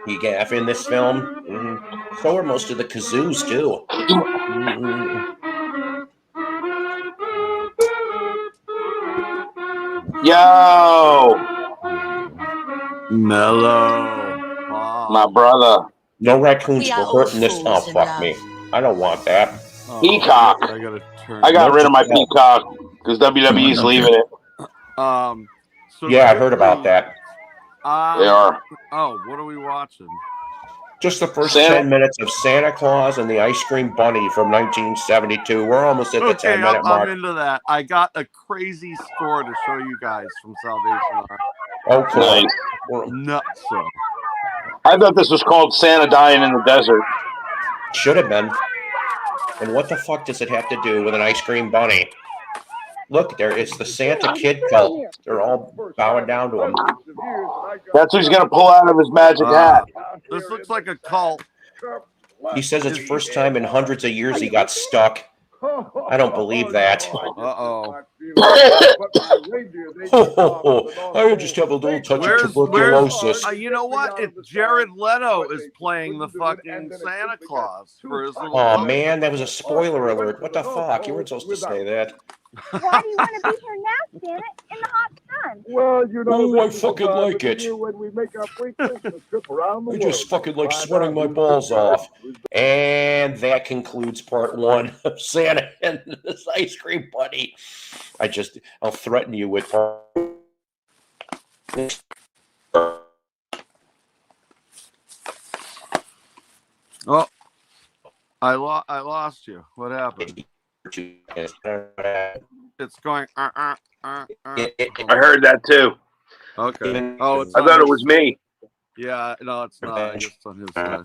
You gaff in this film? Mm-hmm. So are most of the kazoos, too. Mm-hmm. Yo! Mellow. My brother. No raccoons were hurting this. Oh, fuck me. I don't want that. Peacock. I got rid of my Peacock because WWE's leaving it. So yeah, I heard about that. They are. Oh, what are we watching? Just the first 10 minutes of Santa Claus and the Ice Cream Bunny from 1972. We're almost at the 10-minute mark. I'm into that. I got a crazy score to show you guys from Salvation Army. Oh, cool. Nice. Nuts. I thought this was called Santa Dying in the Desert. Should have been. And what the fuck does it have to do with an ice cream bunny? Look, there is the Santa Kid cult. They're all bowing down to him. That's what he's going to pull out of his magic hat. This looks like a cult. He says it's the first time in hundreds of years he got stuck. I don't believe that. Uh-oh. I just have a little touch of tuberculosis. You know what? Jared Leto is playing the fucking Santa Claus for his little. Oh man, that was a spoiler alert. What the fuck? You weren't supposed to say that. Why do you want to be here now, Santa, in the hot sun? Well, you know, I fucking like it. when we make our pre-Christmas trip around the I world. just fucking like sweating my balls off. And that concludes part 1 of Santa and this ice cream bunny. I'll threaten you with part Oh, I lost you. What happened? It's going. I heard that too. Okay. Oh, it's I on thought it his- was me. Yeah, no, it's not. I guess it's on his side.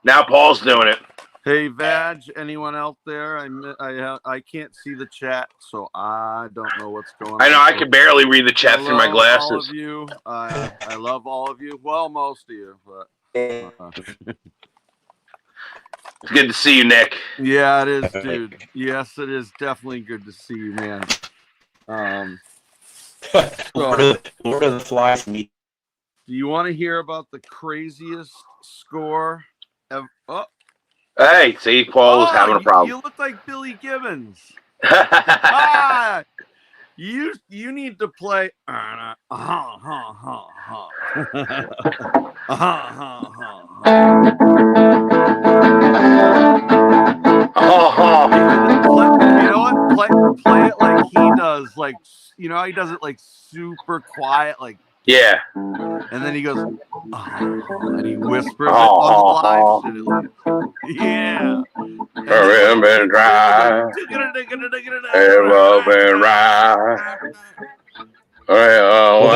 Now Paul's doing it. Hey, Vag, anyone out there? I can't see the chat, so I don't know what's going on. I know I can barely read the chat through my Hello, all glasses. of you. I love all of you. Well, most of you, but It's good to see you, Nick. yeah, it is, dude. Yes, it is definitely good to see you, man. Lord of the Flies meet. Do you want to hear about the craziest score ever? Oh, Hey, see, Paul was having a problem. You look like Billy Gibbons. Ah, you need to play. You know what? Play it like he does. Like, you know how he does it like super quiet, like. Yeah. And then he goes, and he whispers it on the live shit at least. Yeah. Been dry. Ever been right. Well,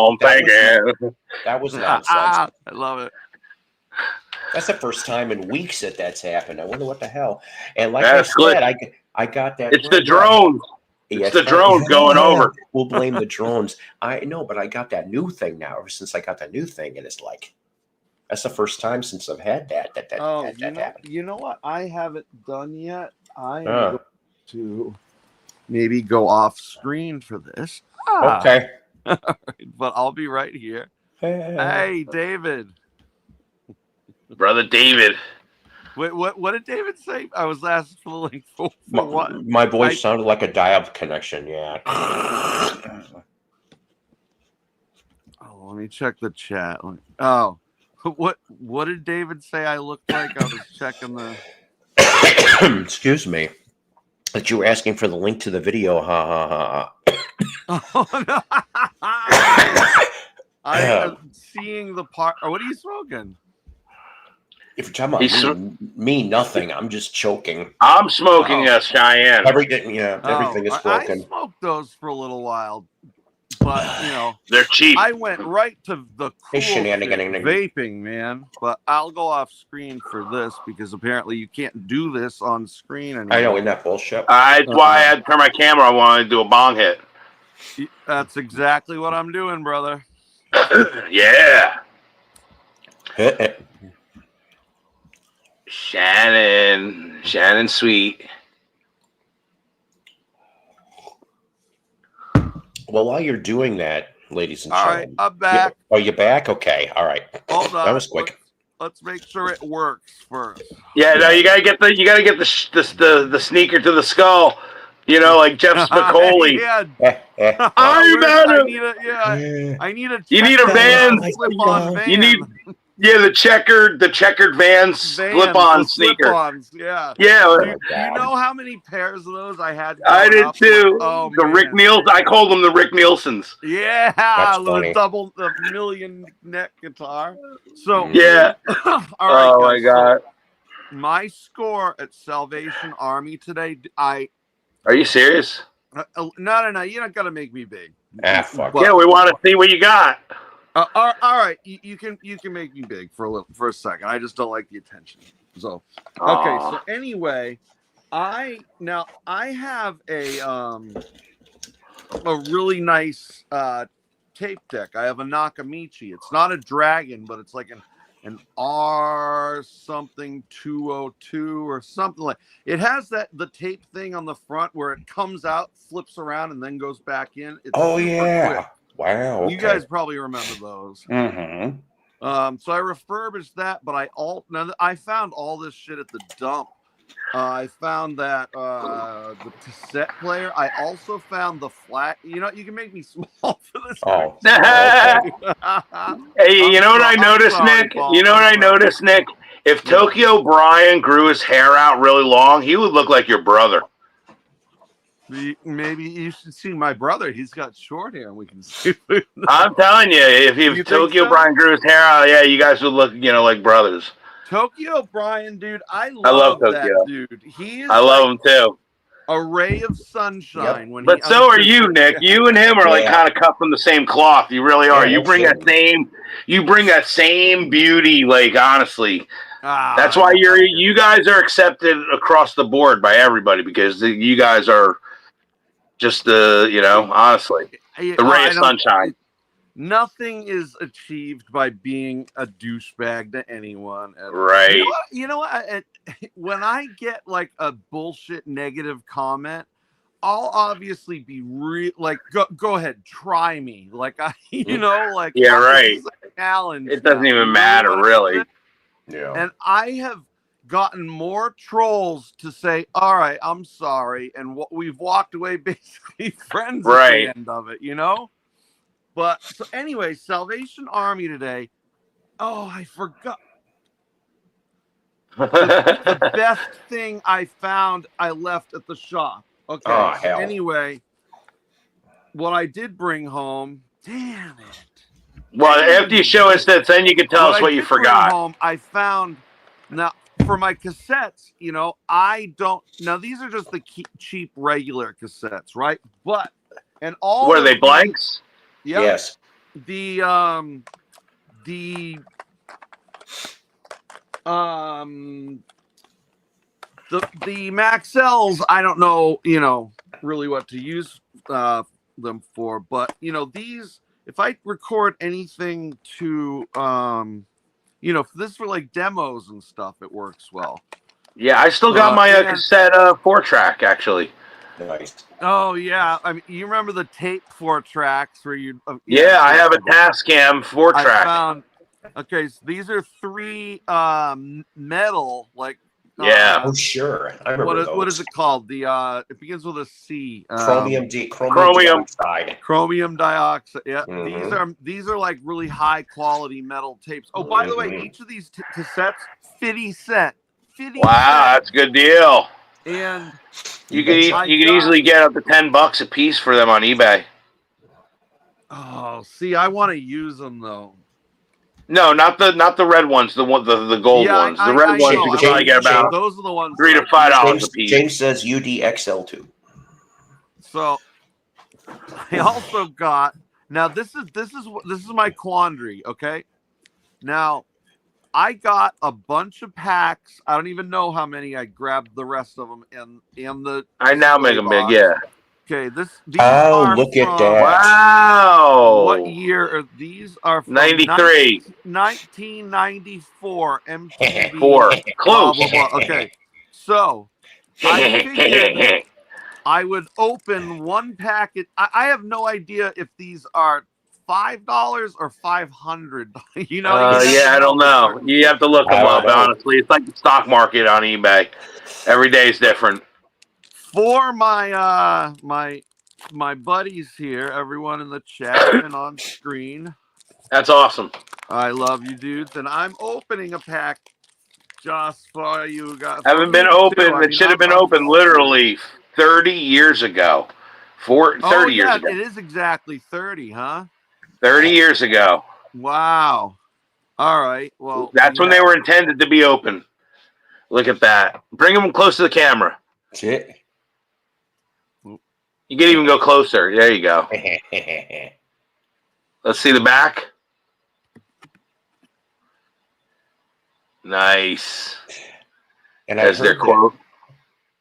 I'm thinking. That was nonsense. I love it. That's the first time in weeks that's happened. I wonder what the hell. And like That's I said, I got that. It's the drones. It's the drones going over. We'll blame the drones. I know, but I got that new thing now. Ever since I got that new thing, and it's like that's the first time since I've had that happened. You know what? I haven't done yet. I am going to maybe go off screen for this. Okay. But I'll be right here. Hey, David. Brother David. Wait, what did David say? I was asking for the link for what? My voice sounded like a dial-up connection. Yeah. Oh, let me check the chat. Oh, what did David say I looked like? I was checking the. Excuse me. That you were asking for the link to the video. Ha ha ha. Oh no! I am seeing the part. What are you smoking? If you're talking about me, nothing. I'm just choking. I'm smoking a Cheyenne. Everything is broken. I smoked those for a little while, but they're cheap. I went right to the cool vaping, man. But I'll go off screen for this because apparently you can't do this on screen anymore. I know, isn't that bullshit? That's why I had to turn my camera on when I do a bong hit. That's exactly what I'm doing, brother. Yeah. Shannon Sweet. Well, while you're doing that, ladies and gentlemen. All right, I'm back. Oh, you're back? Okay. All right. Hold on. That was quick. Let's make sure it works first. Yeah, no, you gotta get the sneaker to the skull. Like Jeff Spicoli. I need a. You need a Vans. Slip-on Vans. You need. Yeah, the checkered Vans slip-on sneaker. Slip-ons, yeah. Yeah. Do you know how many pairs of those I had? I did too. Oh, the man. Rick Nielsen. I called them the Rick Nielsens. Yeah, the million neck guitar. So yeah. All right, oh my God. So my score at Salvation Army today. Are you serious? No. You're not gonna make me big. Fuck. Yeah, we want to see what you got. All right, you can make me big for a second. I just don't like the attention. So okay. So anyway, I have a really nice tape deck. I have a Nakamichi. It's not a Dragon, but it's like an R something 202 or something like. It has the tape thing on the front where it comes out, flips around, and then goes back in. It's quick. Wow. Okay. You guys probably remember those. Mm-hmm. So I refurbished that, but I found all this shit at the dump. I found that the cassette player. I also found the flat. You can make me small for this. Oh. Hey, you know what I noticed, Nick? You know what I noticed, Nick? If Tokyo Brian grew his hair out really long, he would look like your brother. Maybe you should see my brother. He's got short hair, and we can see. I'm telling you, if You Tokyo think so? Brian grew his hair out, yeah, you guys would look, like brothers. Tokyo Brian, dude, I love love that Tokyo. dude. He is I love him too. a ray of sunshine when But he so are unships you, his Nick. hair. You and him are like Yeah. kind of cut from the same cloth. You really are. Yeah, You no bring that kidding. same beauty. Like honestly, that's why you guys are accepted across the board by everybody because you guys are just honestly the ray of sunshine. Nothing is achieved by being a douchebag to anyone. And Right. You know what? When I get like a bullshit negative comment, I'll obviously be go ahead, try me. Like Yeah, right. This is a challenge. It doesn't now. even You matter, know what I mean? really. Yeah. And I have gotten more trolls to say, "All right, I'm sorry," and we've walked away basically friends at the end of it. But so anyway, Salvation Army today. Oh, I forgot. The best thing I found, I left at the shop. Okay. Oh, hell. Anyway, what I did bring home. Damn it. Well, after you show us that, then you can tell us what you forgot. Home, I found now for my cassettes. I don't. Now these are just the cheap regular cassettes, right? But all. What are they, blanks? Yep. Yes. The Maxells, I don't know, really what to use them for, but these, if I record anything to if this for like demos and stuff, it works well. Yeah, I still got my cassette 4-track actually. Nice. Oh yeah, I mean, you remember the tape 4-tracks where you? Yeah, I have a Tascam 4-track. Okay, so these are 3 metal like. Yeah. Oh sure, I remember those. What is it called? It begins with a C. Chromium dioxide. Chromium dioxide. Yeah, Mm-hmm. these are like really high quality metal tapes. Oh, by the way, each of these cassettes, 50 cents. 50 wow, cents. that's a good deal. And you could easily get up to $10 a piece for them on eBay. Oh, see, I want to use them though. No, not the red ones. The gold ones. The red ones you can probably get about those are the ones $3 to $5 a piece. James says UDXL2. So I also got this is my quandary. Okay, now I got a bunch of packs. I don't even know how many. I grabbed the rest of them in the. I now make them big. Yeah. Okay, these are look at that! Wow. What year are these? Are from 93. 1994 MTV. 4. Close. Blah, blah, blah. Okay, so I figured I would open one packet. I have no idea if these are $5 or $500. Yeah, I don't know. You have to look them up. Honestly, it's like the stock market on eBay. Every day is different. For my my buddies here, everyone in the chat and on screen. That's awesome. I love you, dudes, and I'm opening a pack just for you guys. Haven't been open. It should have been open literally 30 years ago. 30 years ago. It is exactly 30, huh? 30 years ago. Wow. All right. Well, that's when they were intended to be open. Look at that. Bring them close to the camera. That's it. You can even go closer. There you go. Let's see the back. Nice. And as their quote.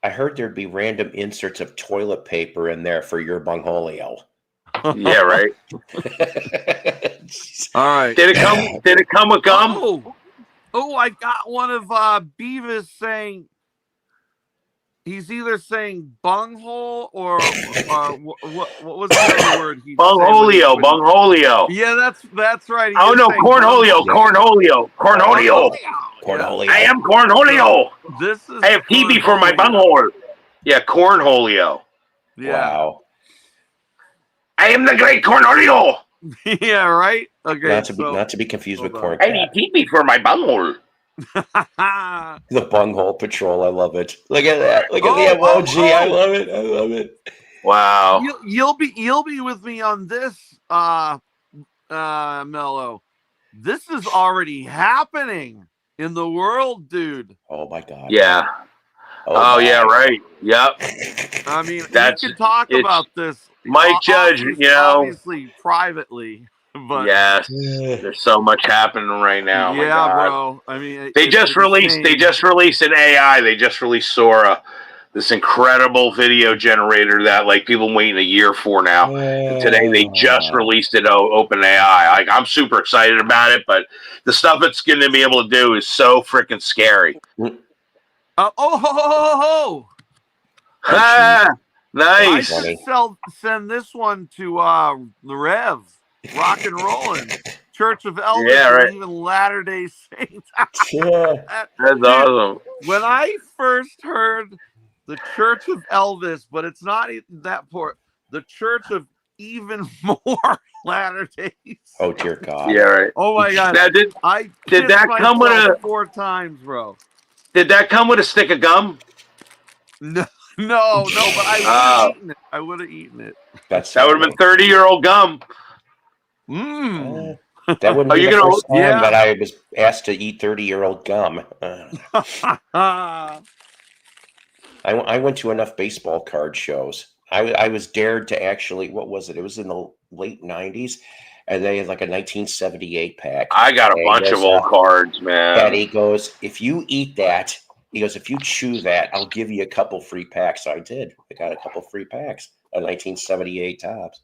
I heard there'd be random inserts of toilet paper in there for your bungholio. Yeah, right. All right. Did it come with gum? Oh, I got one of Beavis saying. He's either saying bunghole or what was the other word? Bungholio. Yeah, that's right. Oh no, cornholio. I am cornholio. I have TB for my bunghole. Yeah, cornholio. Yeah. Wow. I am the great cornholio. Yeah, right. Okay. Not to be confused with corn. I need TB for my bunghole. The bunghole patrol. I love it. Look at that. Look at the Oh, emoji. I love it. I love it. Wow. You'll be with me on this, Mello. This is already happening in the world, dude. Oh my God. Yeah. Oh, Oh yeah, right. Yep. I mean, That's we could talk it's about this, Mike Judge, obviously privately, but yes. There's so much happening right now. Oh my yeah, God. bro. I mean, They it's just released an AI. They just released Sora, this incredible video generator that like people waiting a year for now. And today they just released it open AI. Like I'm super excited about it, but the stuff it's going to be able to do is so freaking scary. I Nice. should send this one to the Rev, rock and rolling, Church of Elvis, Yeah, right. and even Latter Day Saints. That's Dude, awesome. when I first heard the Church of Elvis, but it's not that poor, the Church of even more Latter Days. Oh dear God. Yeah, right. Oh my God. Now, I did that come with a 4 times, bro? Did that come with a stick of gum? No, but I would have eaten it. That would have been 30-year-old gum. That wouldn't be the first time that I was asked to eat 30-year-old gum. I went to enough baseball card shows. I was dared to actually, what was it? It was in the late 90s, and they had like a 1978 pack. I got a bunch of old cards, man. Daddy goes, if you eat that, he goes, if you chew that, I'll give you a couple free packs. So I did. I got a couple free packs of 1978 tops.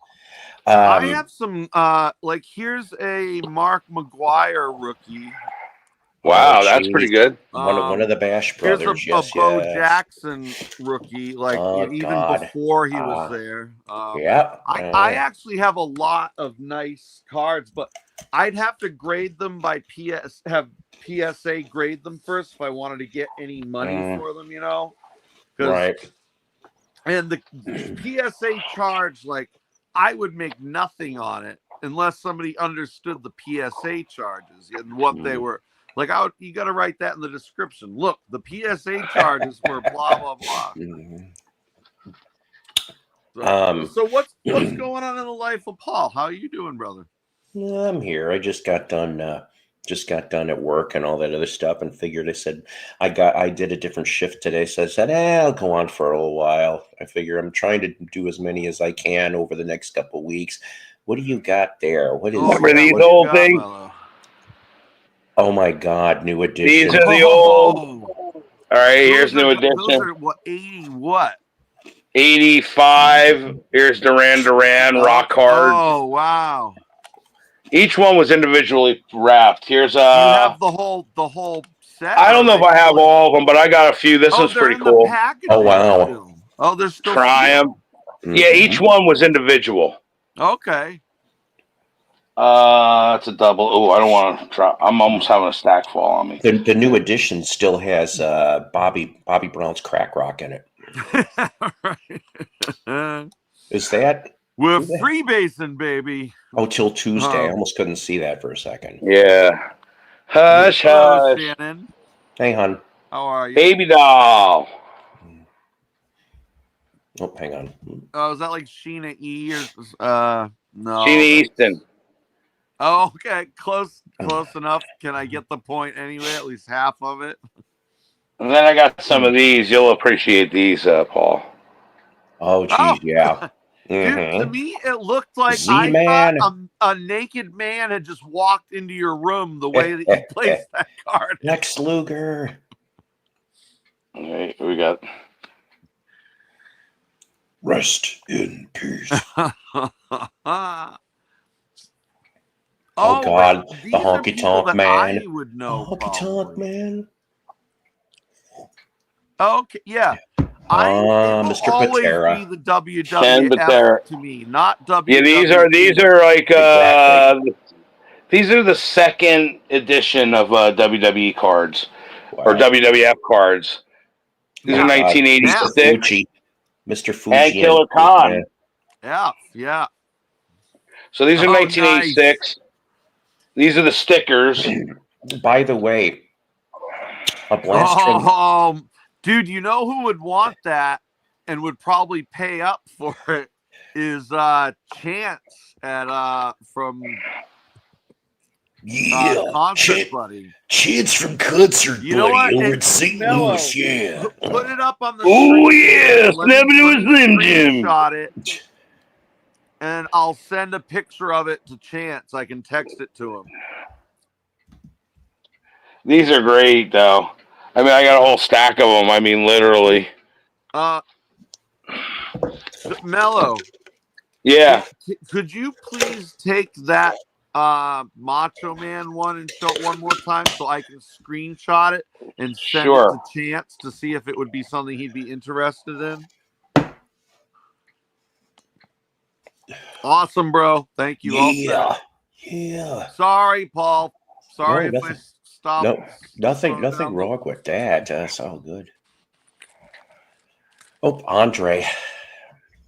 I have some, like, here's a Mark McGuire rookie. Wow, that's pretty good. One of the Bash brothers. Here's a Bo Jackson rookie, like even before he was there. I actually have a lot of nice cards, but I'd have to grade them by have PSA grade them first if I wanted to get any money for them, you know? Right. And the PSA charge, like, I would make nothing on it unless somebody understood the PSA charges and what they were. Like, you got to write that in the description. Look, the PSA charges were blah blah blah. So what's going on in the life of Paul? How are you doing, brother? I'm here. I just got done at work and all that other stuff, and figured. I said I did a different shift today, so I said, I'll go on for a little while. I figure I'm trying to do as many as I can over the next couple of weeks. What do you got there? What is remember these old things? Oh my God, new edition. These are the old. All right, here's new edition. Those are what, 80 what? 85. Here's Duran rock hard. Oh wow. Each one was individually wrapped. Here's you have the whole set. I don't know if I have all of them, but I got a few. This one's pretty cool. Oh wow. Oh, there's still Triumph. Yeah, each one was individual. Okay. It's a double. Oh, I don't want to try. I'm almost having a stack fall on me. The new edition still has Bobby Brown's Crack Rock in it. Is that? We're freebasing, baby. Oh, till Tuesday. I almost couldn't see that for a second. Yeah. Hush, hush. Shannon. Hey, hon. How are you? Baby doll. Oh, hang on. Oh, is that like Sheena E or no? Sheena Easton. Oh, okay. Close enough. Can I get the point anyway? At least half of it. And then I got some of these. You'll appreciate these, Paul. Oh, geez, yeah. Dude, to me, it looked like I thought a naked man had just walked into your room the way that you placed that card. Lex Luger. All right, we got. Rest in peace. Oh God, the honky tonk man. I would know. Honky tonk man. Okay, yeah. Mr. Patera. Be the WWF to me, not WWE. Yeah, these are like exactly. These are the second edition of WWE cards or WWF cards. These are 1986. Mr. Fuji and Killer Khan. Yeah. So these are 1986. Nice. These are the stickers. By the way, A blast from Dude, you know who would want that and would probably pay up for it is Chance at from Concert Buddy. Chance from Concert You know what? over at St. Louis, yeah. Put it up on the Oh screen. yes, Let me never was Slim Jim. screenshot it, and I'll send a picture of it to Chance. I can text it to him. These are great, though. I mean, I got a whole stack of them. I mean, literally. Mello. Yeah. Could you please take that Macho Man one and show it one more time so I can screenshot it and send it to Chance to see if it would be something he'd be interested in? Awesome, bro. Thank you. Yeah. Sorry, Paul. Sorry No, if I stopped. Nothing wrong with that. That's all good. Oh, Andre.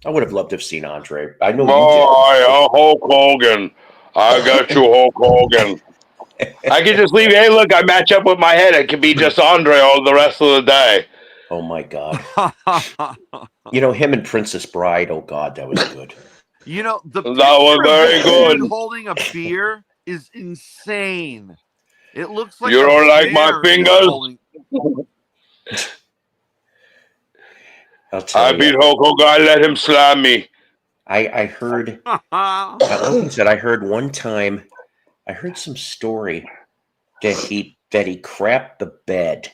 I would have loved to have seen Andre. I know you did. Hulk Hogan. I got you, Hulk Hogan. I could just leave. Hey, look, I match up with my head. It could be just Andre all the rest of the day. Oh, my God. Him and Princess Bride. Oh, God, that was good. The that was very good. Holding a beer is insane. It looks like you don't like my fingers. I'll tell I beat Hulk Hogan. I let him slam me. I heard. Like I said, I heard one time. I heard some story that he crapped the bed.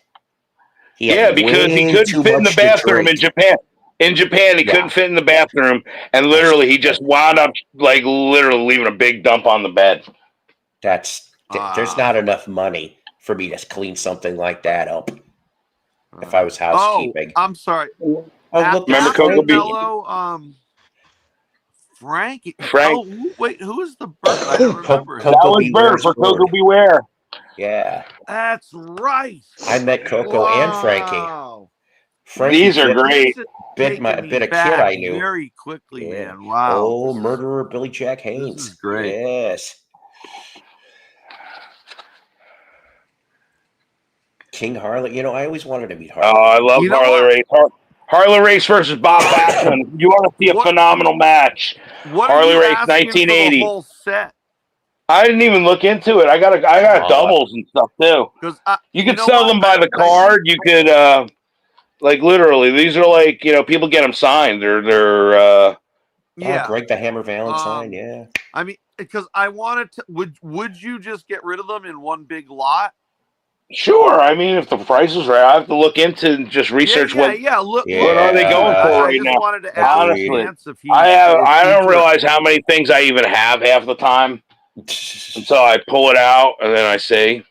Because he couldn't fit in the bathroom in Japan. In Japan, he couldn't fit in the bathroom, and literally, he just wound up literally leaving a big dump on the bed. There's not enough money for me to clean something like that up. If I was housekeeping. I'm sorry. Look, remember Coco B? Frankie. Frank. Oh, wait, who is the bird? I don't remember. That was Bird for Coco Beware. Yeah. That's right. I met Coco and Frankie. These are great. Bit of kid I knew. Very quickly, man. Wow. Oh, murderer Billy Jack Haynes. This is great. Yes. King Harley. I always wanted to meet Harley. Oh, I love Harley Race. Harley Race versus Bob Backlund. You want to see a phenomenal match? Harley Race 1980. For the whole set? I didn't even look into it. I got doubles and stuff too. You could sell them by the card. You could literally. These are people get them signed. They're Greg the Hammer Valentine. Yeah. I mean, because I wanted to. Would you just get rid of them in one big lot? Sure. I mean, if the price is right, I have to look into and just research what are they going for right now. Wanted to ask honestly, I don't realize how many things I even have half the time until I pull it out and then I see.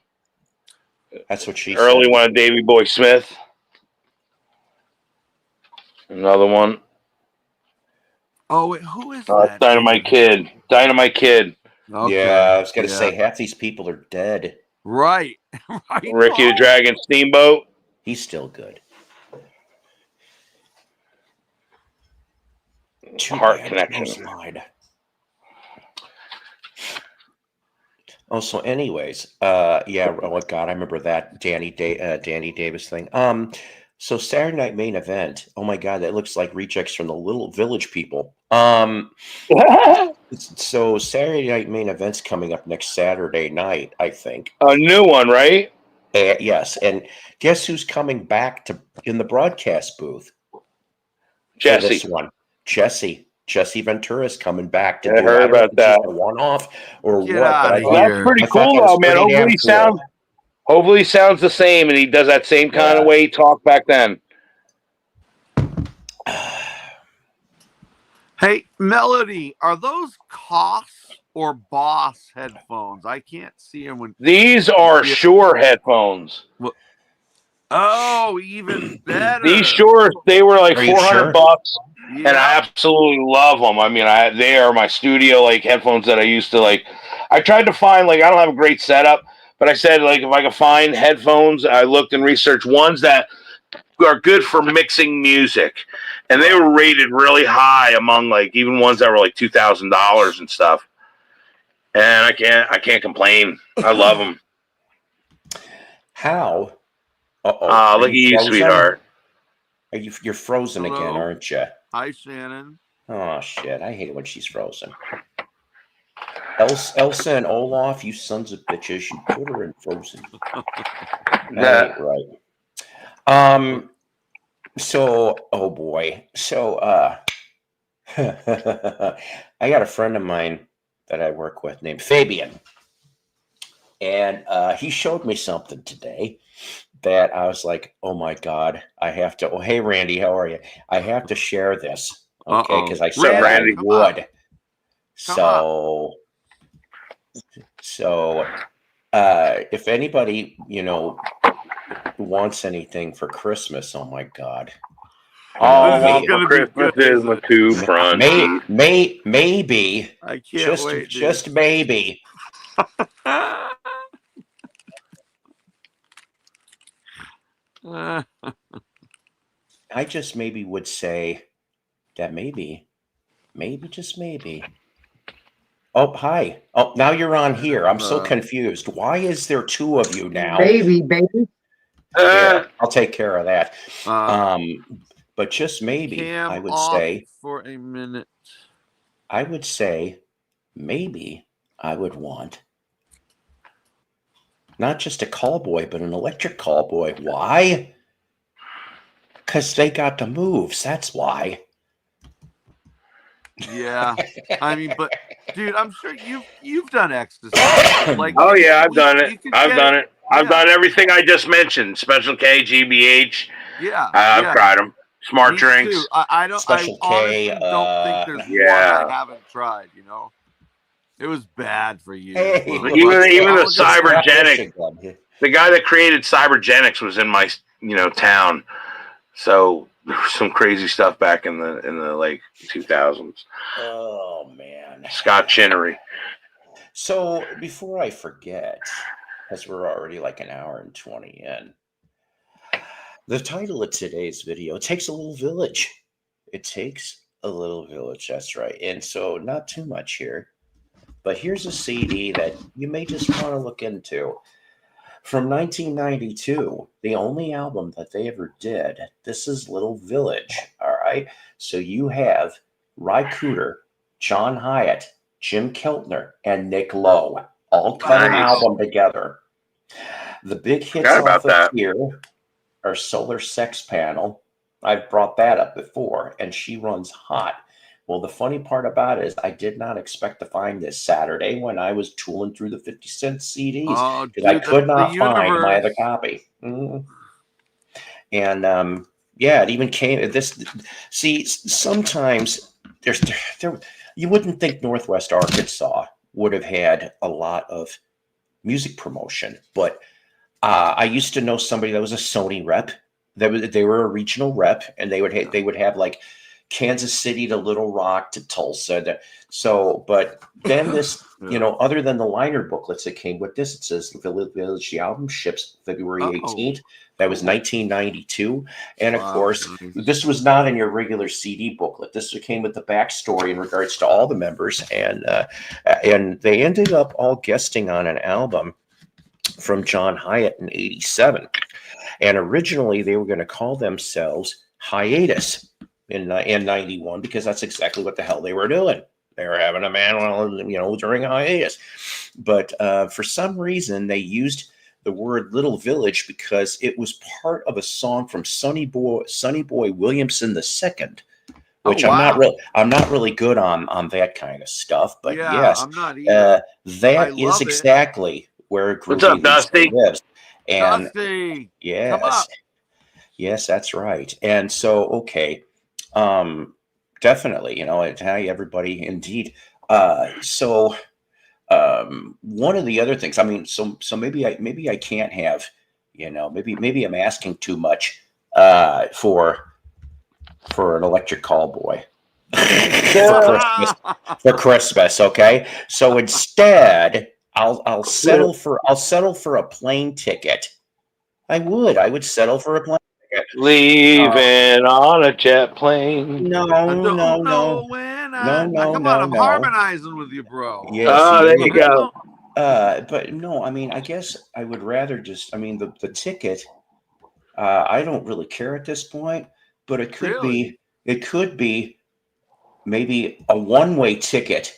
That's what she early said. one of Davey Boy Smith. Another one. Oh, wait, who is that? Dynamite Kid. Okay. Yeah, I was going to say half these people are dead. Right. Ricky the Dragon Steamboat. He's still good. Heart Connection. Oh, so anyways, oh God, I remember that Danny Davis thing. So Saturday Night Main Event. Oh my God, that looks like rejects from the Little Village People. So Saturday Night Main Event's coming up next Saturday night, I think. A new one, right? Yes, and guess who's coming back in the broadcast booth? Jesse. This one, Jesse Ventura's coming back to do. I heard about that. A one-off or what? But that's pretty cool, though, man. Hopefully, he sounds the same, and he does that same kind of way he talked back then. Hey, Melody, are those Koss or Boss headphones? I can't see them when. These are Shure headphones. Oh, even better. These Shure, they were like $400, and I absolutely love them. I mean, they are my studio headphones that I used to I tried to find I don't have a great setup, but I said if I could find headphones, I looked and researched ones that are good for mixing music, and they were rated really high among even ones that were $2,000 and stuff. And I can't complain. I love them. How Uh-oh. Look at you, sweetheart. You're frozen Hello? again, aren't you? Hi, Shannon. Oh shit! I hate it when she's frozen. Elsa and Olaf, you sons of bitches! You put her in frozen. That ain't right. So, oh boy. So, I got a friend of mine that I work with named Fabian, and he showed me something today that I was like, "Oh my god, I have to." Oh, hey Randy, how are you? I have to share this, okay? Uh-oh. Because I said Randy, I would. Come on. So, if anybody wants anything for Christmas, oh my god. All I This is want for gonna be Christmas good, is isn't my it? 2 front teeth. Maybe, I can't wait, dude. just maybe. I just maybe would say that maybe, just maybe. Oh, hi. Oh, now you're on here. I'm so confused. Why is there two of you now? Baby. There, I'll take care of that. But just maybe, Cam I would off say, for a minute. Maybe I would want not just a call boy, but an electric call boy. Why? Because they got the moves. That's why. Yeah, I mean, but dude, I'm sure you've done ecstasy. Like, Oh yeah, I've done it. I've done it. I've Yeah. done everything I just mentioned. Special K, GBH. Yeah, I've tried them. Smart Me drinks. too. I don't. Special I honestly K, don't think there's yeah. one I haven't tried. You know, it was bad for you. Hey, even the I'll just grab this Cybergenic, again. the guy that created Cybergenics was in my town. So there was some crazy stuff back in the like 2000s. Oh man, Scott Chinnery. So before I forget, because we're already like an hour and 20 in, the title of today's video takes a little village. It takes a little village. That's right. And so not too much here, but here's a CD that you may just want to look into. From 1992, the only album that they ever did. This is Little Village. All right. So you have Ry Cooder, John Hyatt, Jim Keltner, and Nick Lowe all cut an album together. The big hits off of here are Solar Sex Panel. I've brought that up before, and She Runs Hot. Well, the funny part about it is I did not expect to find this Saturday when I was tooling through the 50-cent CDs because I could not find my other copy. And yeah, it even came this. See, sometimes there you wouldn't think Northwest Arkansas would have had a lot of music promotion, but I used to know somebody that was a Sony rep. They were a regional rep, and they would have like Kansas City to Little Rock to Tulsa. But then this, other than the liner booklets that came with this, it says Village. The album ships February 18th. That was 1992. And of course, this was not in your regular CD booklet. This came with the backstory in regards to all the members. And they ended up all guesting on an album from John Hyatt in 87. And originally they were going to call themselves Hiatus in 91 because that's exactly what the hell they were doing. They were having a man, during a hiatus. But for some reason, they used the word Little Village because it was part of a song from Sonny Boy Williamson II, which I'm not really good on that kind of stuff. But yes, I'm not either. that is exactly where What's up, Dusty? lives. And Dusty, yes, come up. Yes, that's right. And so, okay. Definitely, hi everybody. Indeed. One of the other things, I mean, so maybe I can't have, maybe I'm asking too much for an electric call boy for Christmas. Okay. So instead I'll settle for a plane ticket. I would settle for a plane ticket. Leaving on a jet plane. No. Come on, I'm harmonizing with you, bro. Yes, there you go. But no, I mean, I guess I would rather just. I mean, the ticket I don't really care at this point, but it could Really? be. It could be maybe a one-way ticket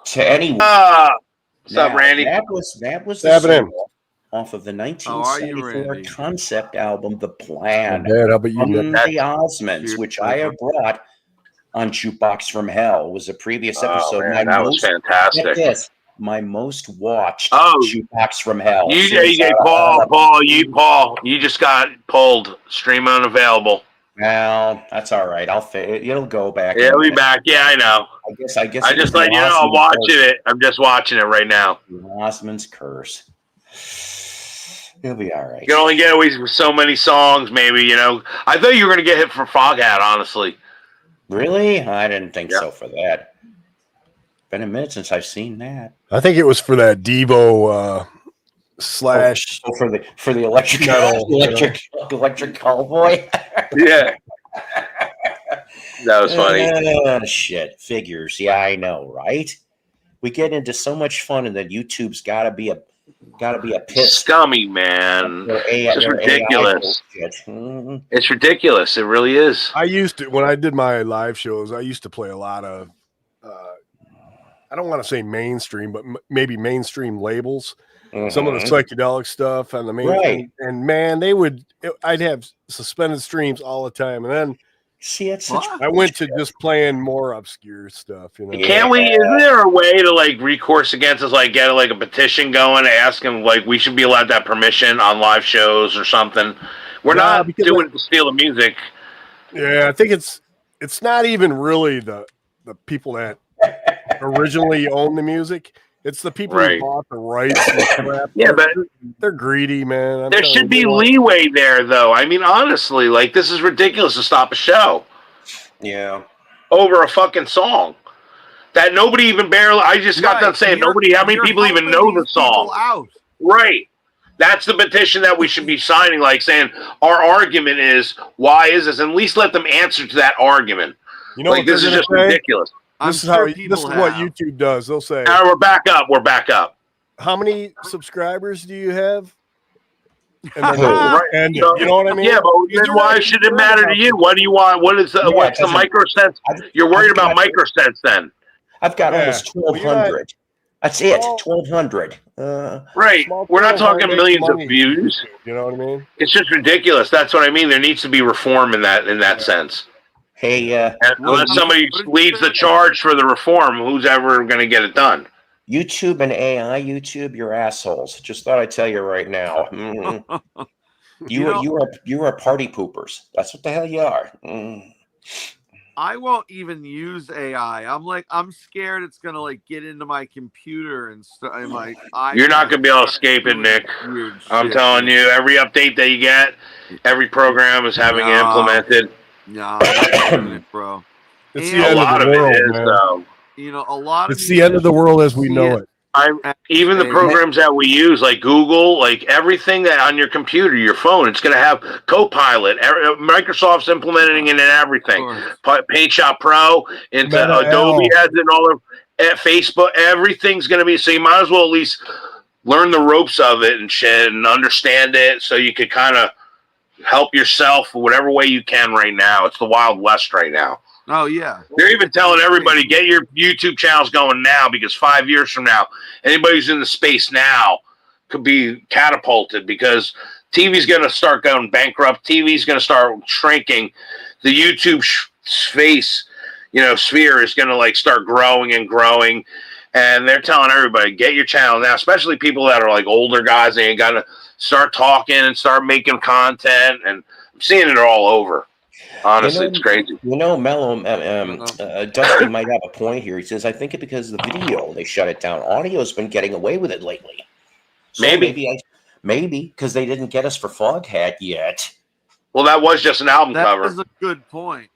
to anyone. What's up, Now Randy? that was the Happening? single off of the How are you, 1974 Randy? concept album, The Not Plan, bad. How about you, from Nick? the Osmonds, Cheers, which I have brought on Jukebox from Hell. Was a previous Oh episode. man, that was Get fantastic. this, my most watched Oh, Jukebox from Hell. you Since, Paul, you just got pulled. Stream unavailable. well, that's all right. It'll go back. Yeah, in a we'll be minute. back. Yeah, I know. I guess. I it was just the let you know I'm Osmonds watching curse. it. I'm just watching it right now. The Osmonds curse. It'll be all right. You can only get away with so many songs, maybe. You know, I thought you were gonna get hit for Foghat, honestly. Really? I didn't think Yeah. so for that. Been a minute since I've seen that. I think it was for that Devo slash. Oh, for the electric Metal, electric cowboy. Yeah, that was funny. Shit, figures. Yeah, I know, right? We get into so much fun, and then YouTube's got to be a piss. Scummy, man. It's just ridiculous. It's ridiculous. It really is. I used to, when I did my live shows, I used to play a lot of, I don't want to say mainstream, but maybe mainstream labels. Some of the psychedelic stuff on the main, Right. and man, I'd have suspended streams all the time, and then See, it's such. I went to just playing more obscure stuff. You know, Can't we? Isn't there a way to like recourse against us? Like get like a petition going, asking like we should be allowed to have permission on live shows or something. We're No, not because doing it to steal the music. Yeah, I think it's not even really the people that originally own the music. It's the people Right. who bought the rights. And crap. Yeah, but they're greedy, man. I'm there telling should you, be they want- leeway there, though. I mean, honestly, like this is ridiculous to stop a show Yeah. over a fucking song that nobody even barely. I just got done saying nobody. How many people even know the song? Out. Right. That's the petition that we should be signing, like saying our argument is why is this, and at least let them answer to that argument. You know Like what they're this is gonna just say? ridiculous. This is what YouTube does. They'll say, All right, we're back up. We're back up. "How many subscribers do you have?" And then Right. and So- you know what I mean? Yeah, but Because then why should it matter to you? What do you want? What is Yeah, what's the it doesn't- microsense? You're worried about microsense then, I've got Yeah. almost Well, you're 1,200. That's it. Well- 1,200. right? Small We're not channels talking make millions of money. views. You know what I mean? It's just ridiculous. That's what I mean. There needs to be reform in that sense. Hey, And Well, unless somebody what did you leads the say? charge for the reform, who's ever going to get it done? YouTube and AI YouTube, you're assholes. Just thought I'd tell you right now. You are party poopers. That's what the hell you are. I won't even use AI. I'm scared it's gonna like get into my computer and stuff. And like, You're not going to be able to escape it, Nick. I'm telling you, every update that you get, every program is having it No. implemented. Nah, I'm not doing it, bro. It's And the A end lot of of the it world, is, man. though. You know, a lot of It's the end of the world as we know it. Even the programs that we use, like Google, like everything that on your computer, your phone, it's going to have Copilot. Microsoft's implementing it in everything. Paint Shop Pro into Meta Adobe L. has it all over. Facebook, everything's going to be. So you might as well at least learn the ropes of it and shit and understand it, so you could kind of help yourself whatever way you can. Right now, it's the Wild West right now. Oh yeah. They're even telling everybody, get your YouTube channels going now, because 5 years from now, anybody who's in the space now could be catapulted, because TV's going to start going bankrupt. TV's going to start shrinking. The YouTube space, sphere is going to like start growing and growing. And they're telling everybody, get your channel now, especially people that are like older guys. They ain't got to start talking and start making content. And I'm seeing it all over. Honestly, it's crazy. Mellow, Dusty might have a point here. He says, I think it's because of the video they shut it down. Audio's been getting away with it lately. So maybe because they didn't get us for Foghat yet. Well, that was just an album cover. That is a good point.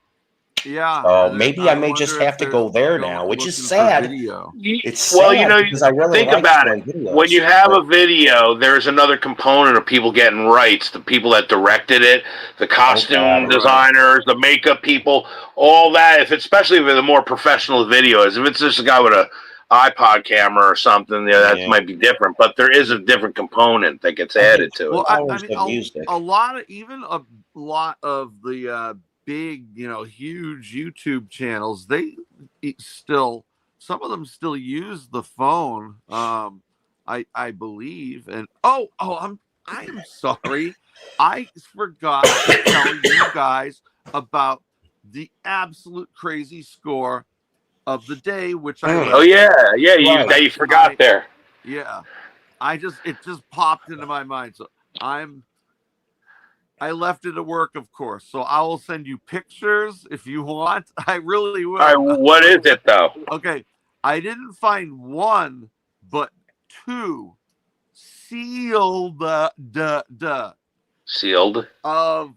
Yeah. Oh, maybe I may just have to go there now, which is sad. It's sad because I really think about it. When you have a video, there's another component of people getting rights. The people that directed it, the costume designers, the makeup people, all that. Especially if it's a more professional video, if it's just a guy with iPod camera or something, that Yeah. might be different. But there is a different component that gets added to it. Well, I Hours mean, of music. a lot of the big, huge YouTube channels, they still, some of them still use the phone. I believe, and I'm sorry, I forgot to tell you guys about the absolute crazy score of the day, which I Oh yeah, you forgot there. Yeah, it just popped into my mind. So I left it at work, of course. So I will send you pictures if you want. I really will. All right, what is it though? Okay, I didn't find one, but two sealed Sealed. of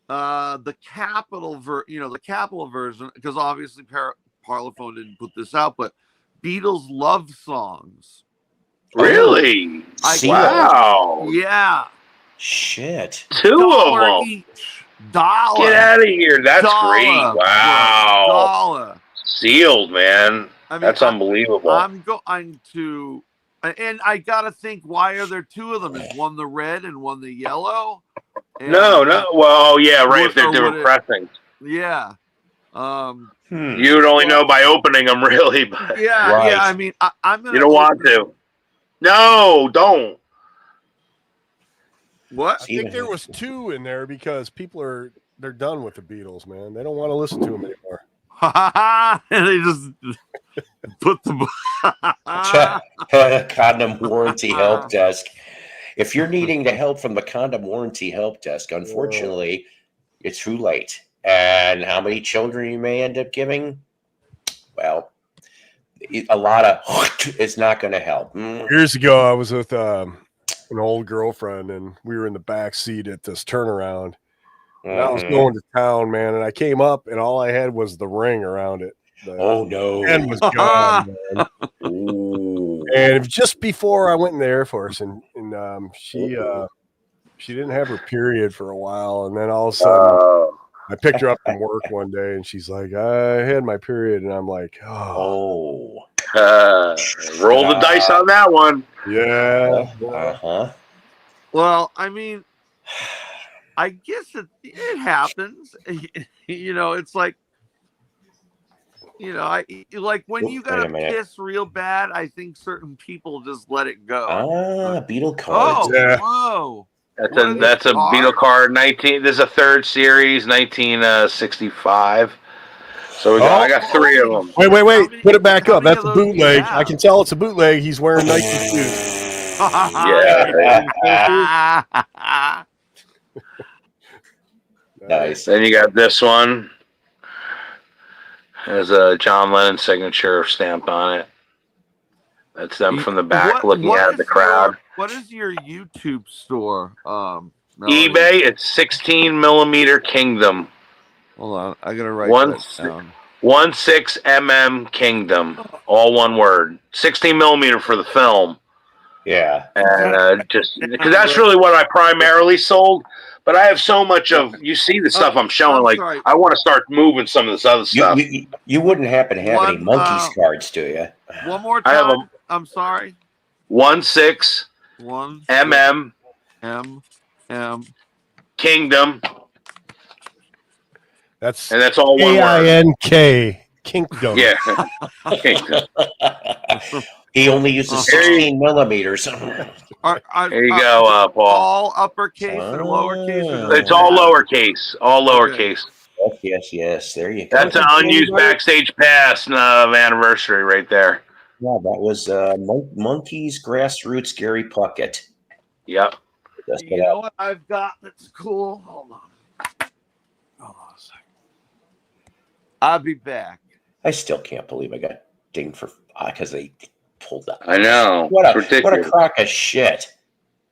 the capital the capital version, because obviously Parlophone didn't put this out, but Beatles love songs. Really? Wow. Yeah. Shit. Two of them. Each. $1. Get out of here. That's great. Wow. $1. Sealed, man. I mean, that's unbelievable. I'm going to, and I gotta think, why are there two of them? Is one the red and one the yellow? No. Well, yeah, right. If they're doing pressings. Yeah. You would only know by opening them, really. But yeah. Right. Yeah. I mean, I'm gonna. You don't want to. No, don't. What? I think there was two in there because they're done with the Beatles, man. They don't want to listen to them anymore. And they just put the Condom warranty help desk. If you're needing the help from the condom warranty help desk, unfortunately, it's too late. And how many children you may end up giving? Well, a lot of it's not going to help. Years ago, I was with an old girlfriend, and we were in the back seat at this turnaround. And I was going to town, man, and I came up, and all I had was the ring around it. Oh no! And was gone, man. And just before I went in the Air Force, and she didn't have her period for a while, and then all of a sudden I picked her up from work one day, and she's like, "I had my period," and I'm like, roll the dice on that one. Yeah. Well, I mean, I guess it happens. It's like, I like when you gotta piss real bad. I think certain people just let it go. Beetle cards. Whoa! That's a Beetle card. This is a third series, 1965. So I got three of them. Wait! Put it back up. That's a bootleg. I can tell it's a bootleg. He's wearing Nike shoes. Yeah. Nice. Then you got this one. There's a John Lennon signature stamped on it. That's them from the back looking at the crowd. What is your YouTube store? eBay, it's 16 millimeter Kingdom. Hold on, I gotta write that down. 16 Kingdom, all one word. 16 millimeter for the film. Yeah, and just because that's really what I primarily sold. But I have so much of, you see the stuff I'm showing, I want to start moving some of this other stuff. You wouldn't happen to have any Monkeys cards, do you? One more time. I'm sorry. 16 Kingdom. That's all one word. K-I-N-K. Kingdom. Yeah. Kingdom. He only uses 16 millimeters. There you go, Paul. All uppercase or lowercase? It's all lowercase. All lowercase. Yes. There you go. That's an unused backstage pass of anniversary right there. Yeah, that was Monkeys Grassroots Gary Puckett. Yep. You know what I've got that's cool? Hold on a second. I'll be back. I still can't believe I got dinged for because they pulled that. I know. What a crock of shit.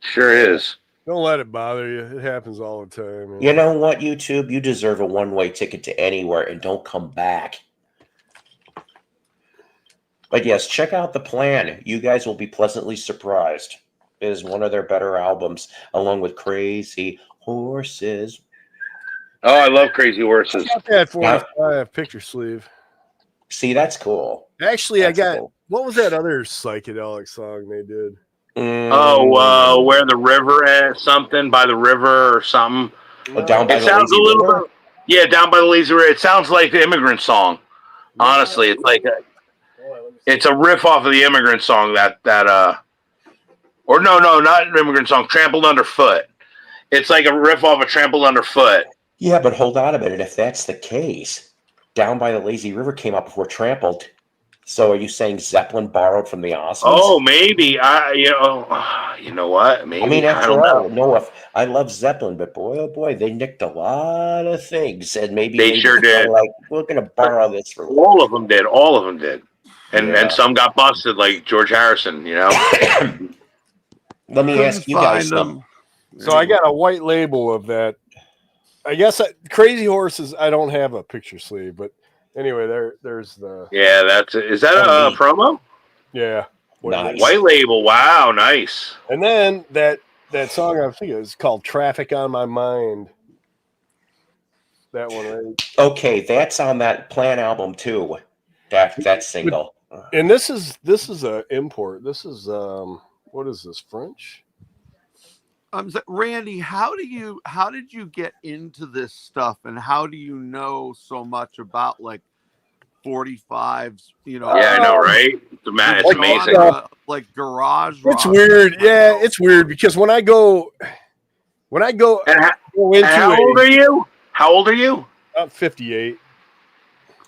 Sure is. Don't let it bother you. It happens all the time. Man. You know what, YouTube? You deserve a one-way ticket to anywhere and don't come back. But yes, check out The Plan. You guys will be pleasantly surprised. It is one of their better albums, along with Crazy Horses. Oh, I love Crazy Horses. I got that 45 picture sleeve. See, that's cool. Actually, I got What was that other psychedelic song they did? Where the river at something by the river or something. Down by It the sounds lazy a little river? bit. Yeah, down by the lazy river. It sounds like the Immigrant Song. Honestly, it's like it's a riff off of the Immigrant Song or no, not an Immigrant Song. Trampled Underfoot. It's like a riff off of Trampled Underfoot. Yeah, but hold on a minute. If that's the case, Down by the Lazy River came out before Trampled. So are you saying Zeppelin borrowed from the Osmonds? Oh, maybe. You know what? Maybe. I mean, I after don't all, know. no, I love Zeppelin, but boy, oh boy, they nicked a lot of things, and maybe They sure just kinda did. like, we're going to borrow this for All of them did. All of them did. And some got busted, like George Harrison. You know. Let me ask you guys something. So I got a white label of that. I guess Crazy Horses. I don't have a picture sleeve, but anyway, there's the. Yeah, is that a promo? Yeah. Nice. White label. Wow, nice. And then that song I'm thinking is called "Traffic on My Mind." That one, right? Okay, that's on that Plan album too. That single. And this is a import. This is what is this, French? Randy, how did you get into this stuff, and how do you know so much about like 45s? You know, Yeah, I know, right? It's amazing. Like garage rock. It's weird. Yeah, it's weird because when I go And how old are you? How old are you? I'm 58.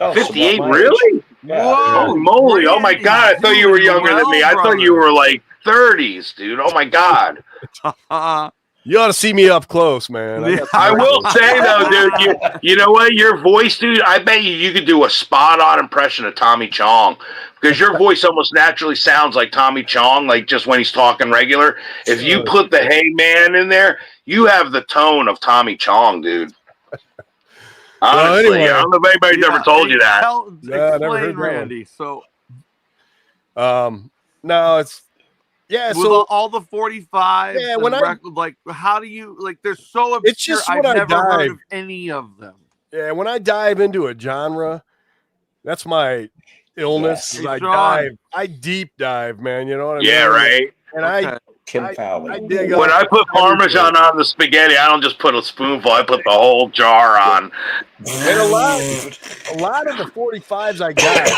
Oh, 58, so about my really? age. Yeah. Holy moly! Oh my god! I thought you were younger than me. I thought you were like 30s, dude. Oh my god! You ought to see me up close, man. I will say though, dude, you know what? Your voice, dude, I bet you could do a spot-on impression of Tommy Chong, because your voice almost naturally sounds like Tommy Chong, like just when he's talking regular. If you put the "Hey man" in there, you have the tone of Tommy Chong, dude. Honestly, well, anyway, I don't know if anybody's ever told you that. Explain, Randy. So, no, it's with so all the 45s. Yeah, when like, how do you like? They're so obscure. It's just I've when I never heard dive. of any of them. Yeah, when I dive into a genre, that's my illness. Yes. I deep dive, man. You know what I mean? Yeah, right. And Kim Fowley. When I put Parmesan on the spaghetti, I don't just put a spoonful. I put the whole jar on. And a lot of the 45s I got,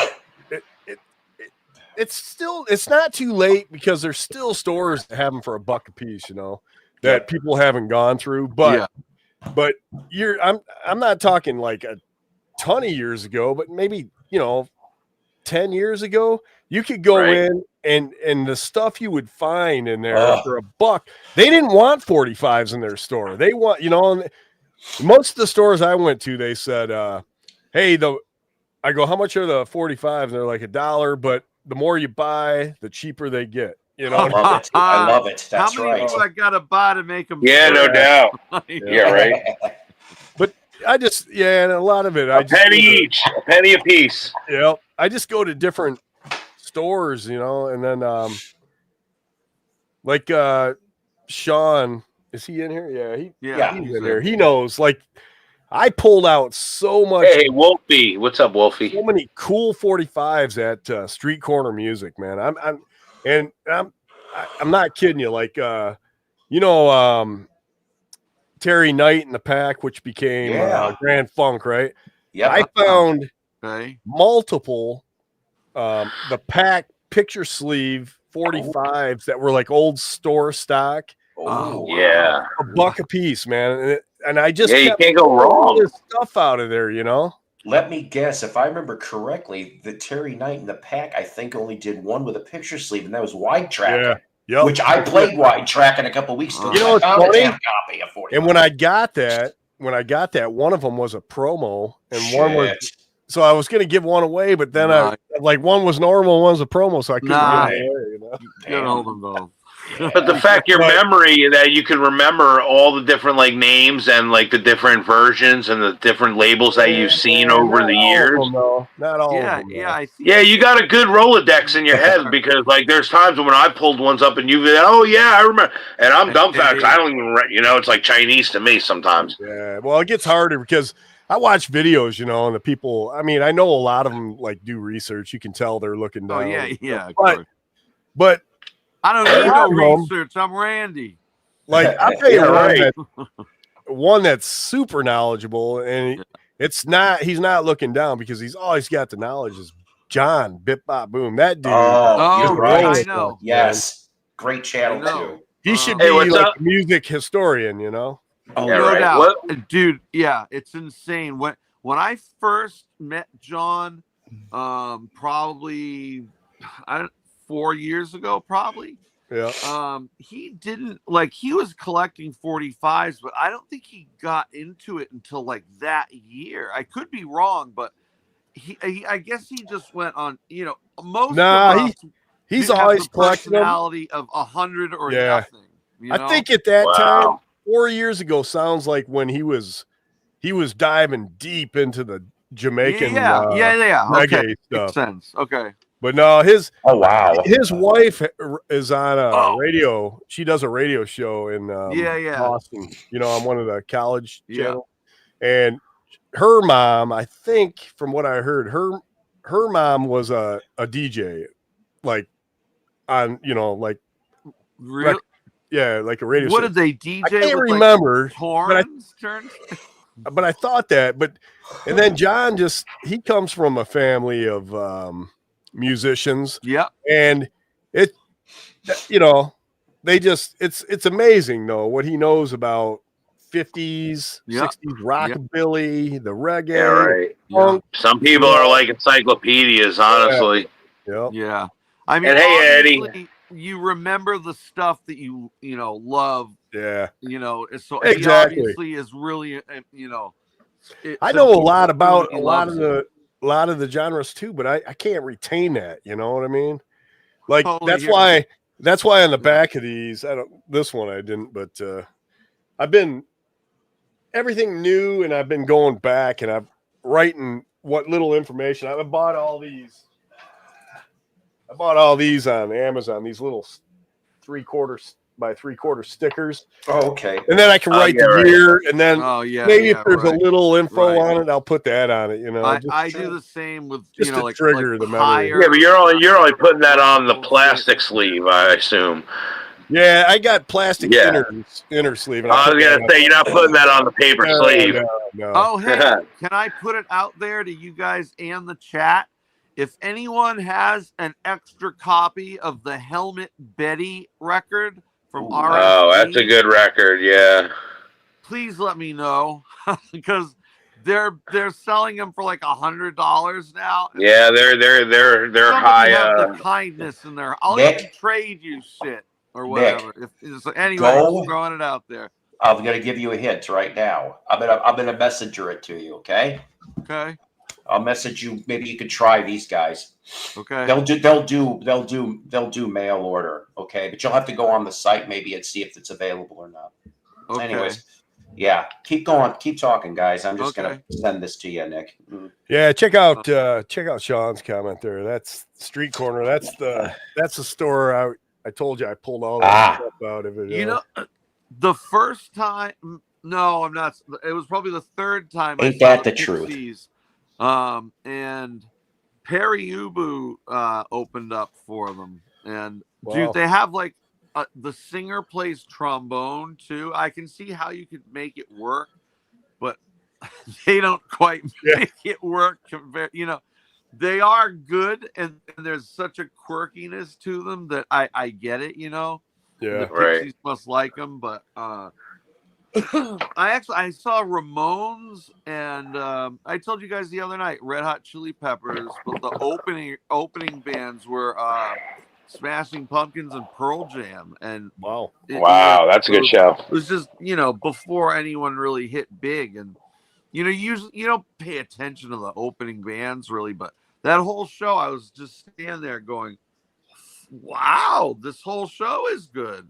it's not too late because there's still stores that have them for $1 a piece, you know, that people haven't gone through. But I'm not talking like a ton of years ago, but maybe 10 years ago, you could go in and the stuff you would find in there for $1. They didn't want 45s in their store. They want, and most of the stores I went to, they said, hey, I go, how much are the 45s? And they're like $1, but the more you buy, the cheaper they get. I love it. I love it. That's how many people I gotta buy to make them? Yeah, no doubt. Yeah, right. But I just, and a lot of it, a penny each, a penny a piece. Yeah, I just go to different stores, and then like Sean, is he in here? Yeah, he's in there. He knows. Like, I pulled out so much. Hey, Wolfie, what's up, Wolfie? So many cool 45s at Street Corner Music, man. I'm not kidding you. Like, Terry Knight and the Pack, which became Grand Funk, right? Yeah, I found multiple the Pack picture sleeve 45s that were like old store stock. Oh yeah, $1 a piece, man. And I just you can't go wrong. This stuff out of there, Let me guess. If I remember correctly, the Terry Knight and the Pack, I think, only did one with a picture sleeve, and that was Wide Tracking. Yeah. Which I played Wide Tracking a couple weeks ago. It's funny. Copy of 45. And when I got that, one of them was a promo, and one was. So I was going to give one away, but then one was normal, one was a promo, so I couldn't give it away. Can't hold them both. But the fact your memory that you can remember all the different like names and like the different versions and the different labels that you've seen over the years. Not all. Yeah, you got a good Rolodex in your head because like there's times when I pulled ones up and you've I remember, and I'm dumbfounded. I don't even it's like Chinese to me sometimes. Yeah, well, it gets harder because I watch videos, and the people. I mean, I know a lot of them like do research. You can tell they're looking down. Oh yeah, of but course. but I don't a need lot no of them, research. I'm Randy. like I'll tell you Yeah, right. one that's super knowledgeable, and he's not looking down because he's always got the knowledge. Is John Bip Bop Boom? That dude. Oh, Oh, you're right. I know. Yes, great I channel know. too. He should Hey, be what's like up? a music historian, Oh, Yeah, No right. doubt, What? dude. Yeah, it's insane. When I first met John, probably 4 years ago, probably. Yeah. He didn't like he was collecting 45s, but I don't think he got into it until like that year. I could be wrong, but I guess he just went on. Most Nah, of us he's have always the collecting them. personality of 100 or Yeah. nothing. I think at that time, Wow. 4 years ago, sounds like when he was diving deep into the Jamaican yeah. Okay, reggae makes stuff. sense. Okay. But no, his wow. wife is on a Oh. radio. She does a radio show in Yeah. Boston. On one of the college Yeah. channel, and her mom, I think, from what I heard, her mom was a DJ, like on like Real. like a radio. What station. did they DJ? I can't with, remember, like, but I thought that. And then John he comes from a family of musicians. Yeah. And they it's amazing though what he knows about 50s, 60s rockabilly, the reggae. Yeah, right. Funk. Some people are like encyclopedias, honestly. Yeah. I mean, and hey, Eddie, you remember the stuff that you love. Yeah. So exactly. he obviously is really I know a lot about a lot of the genres too, but I can't retain that. You know what I mean? Like that's why on the back of these, this one I didn't, but I've been everything new, and I've been going back and I'm writing what little information I bought all these. I bought all these on Amazon. These little 3/4 by 3/4 stickers. Oh, okay. And then I can write the year, and then maybe if there's a little info on it, I'll put that on it. I do the same with like trigger the memory. Yeah, but you're only putting that on the plastic sleeve, I assume. Yeah, I got plastic inner sleeve. And I was gonna say you're not putting that on the paper sleeve. No. Oh, hey, can I put it out there to you guys and the chat? If anyone has an extra copy of the Helmet Betty record from RSG, oh, that's a good record. Yeah. Please let me know because they're selling them for like $100 now. Yeah, they're high. The kindness in there. I'll even trade you shit or whatever. Anyway, just throwing it out there. I'm gonna give you a hint right now. I'm gonna messenger it to you. Okay. Okay. I'll message you. Maybe you could try these guys. Okay. They'll do mail order. Okay, but you'll have to go on the site maybe and see if it's available or not. Okay. Anyways, yeah, keep going, keep talking, guys. I'm just gonna send this to you, Nick. Yeah, check out Sean's comment there. That's Street Corner. That's the store I told you I pulled all that stuff out of it. The first time. No, I'm not. It was probably the third time. Ain't that the truth? And Perry Ubu opened up for them, and wow. Dude, they have like the singer plays trombone too. I can see how you could make it work, but they don't quite make it work. They are good, and there's such a quirkiness to them that I get it. Yeah, the Pixies must like them, but I saw Ramones, and I told you guys the other night Red Hot Chili Peppers, but the opening bands were Smashing Pumpkins and Pearl Jam, and wow, that's a good show. It was just before anyone really hit big, and usually you don't pay attention to the opening bands really, but that whole show I was just standing there going, wow, this whole show is good,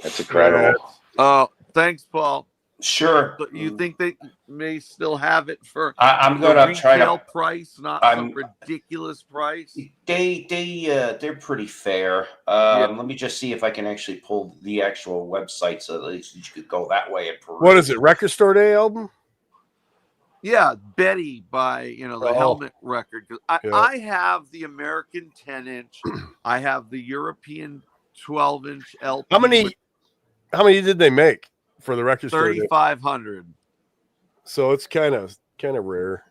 That's incredible. Oh, thanks, Paul. Sure. So you think they may still have it for I'm the gonna try retail to. price, not some I'm. ridiculous price? They're pretty fair. Yeah. Let me just see if I can actually pull the actual website so at least you could go that way and peruse. What is it? Record Store Day album? Yeah, Betty by the Helmet record. 'Cause I have the American 10-inch. I have the European 12-inch LP. How many did they make for the Record Store Day? 3,500. So it's kind of rare.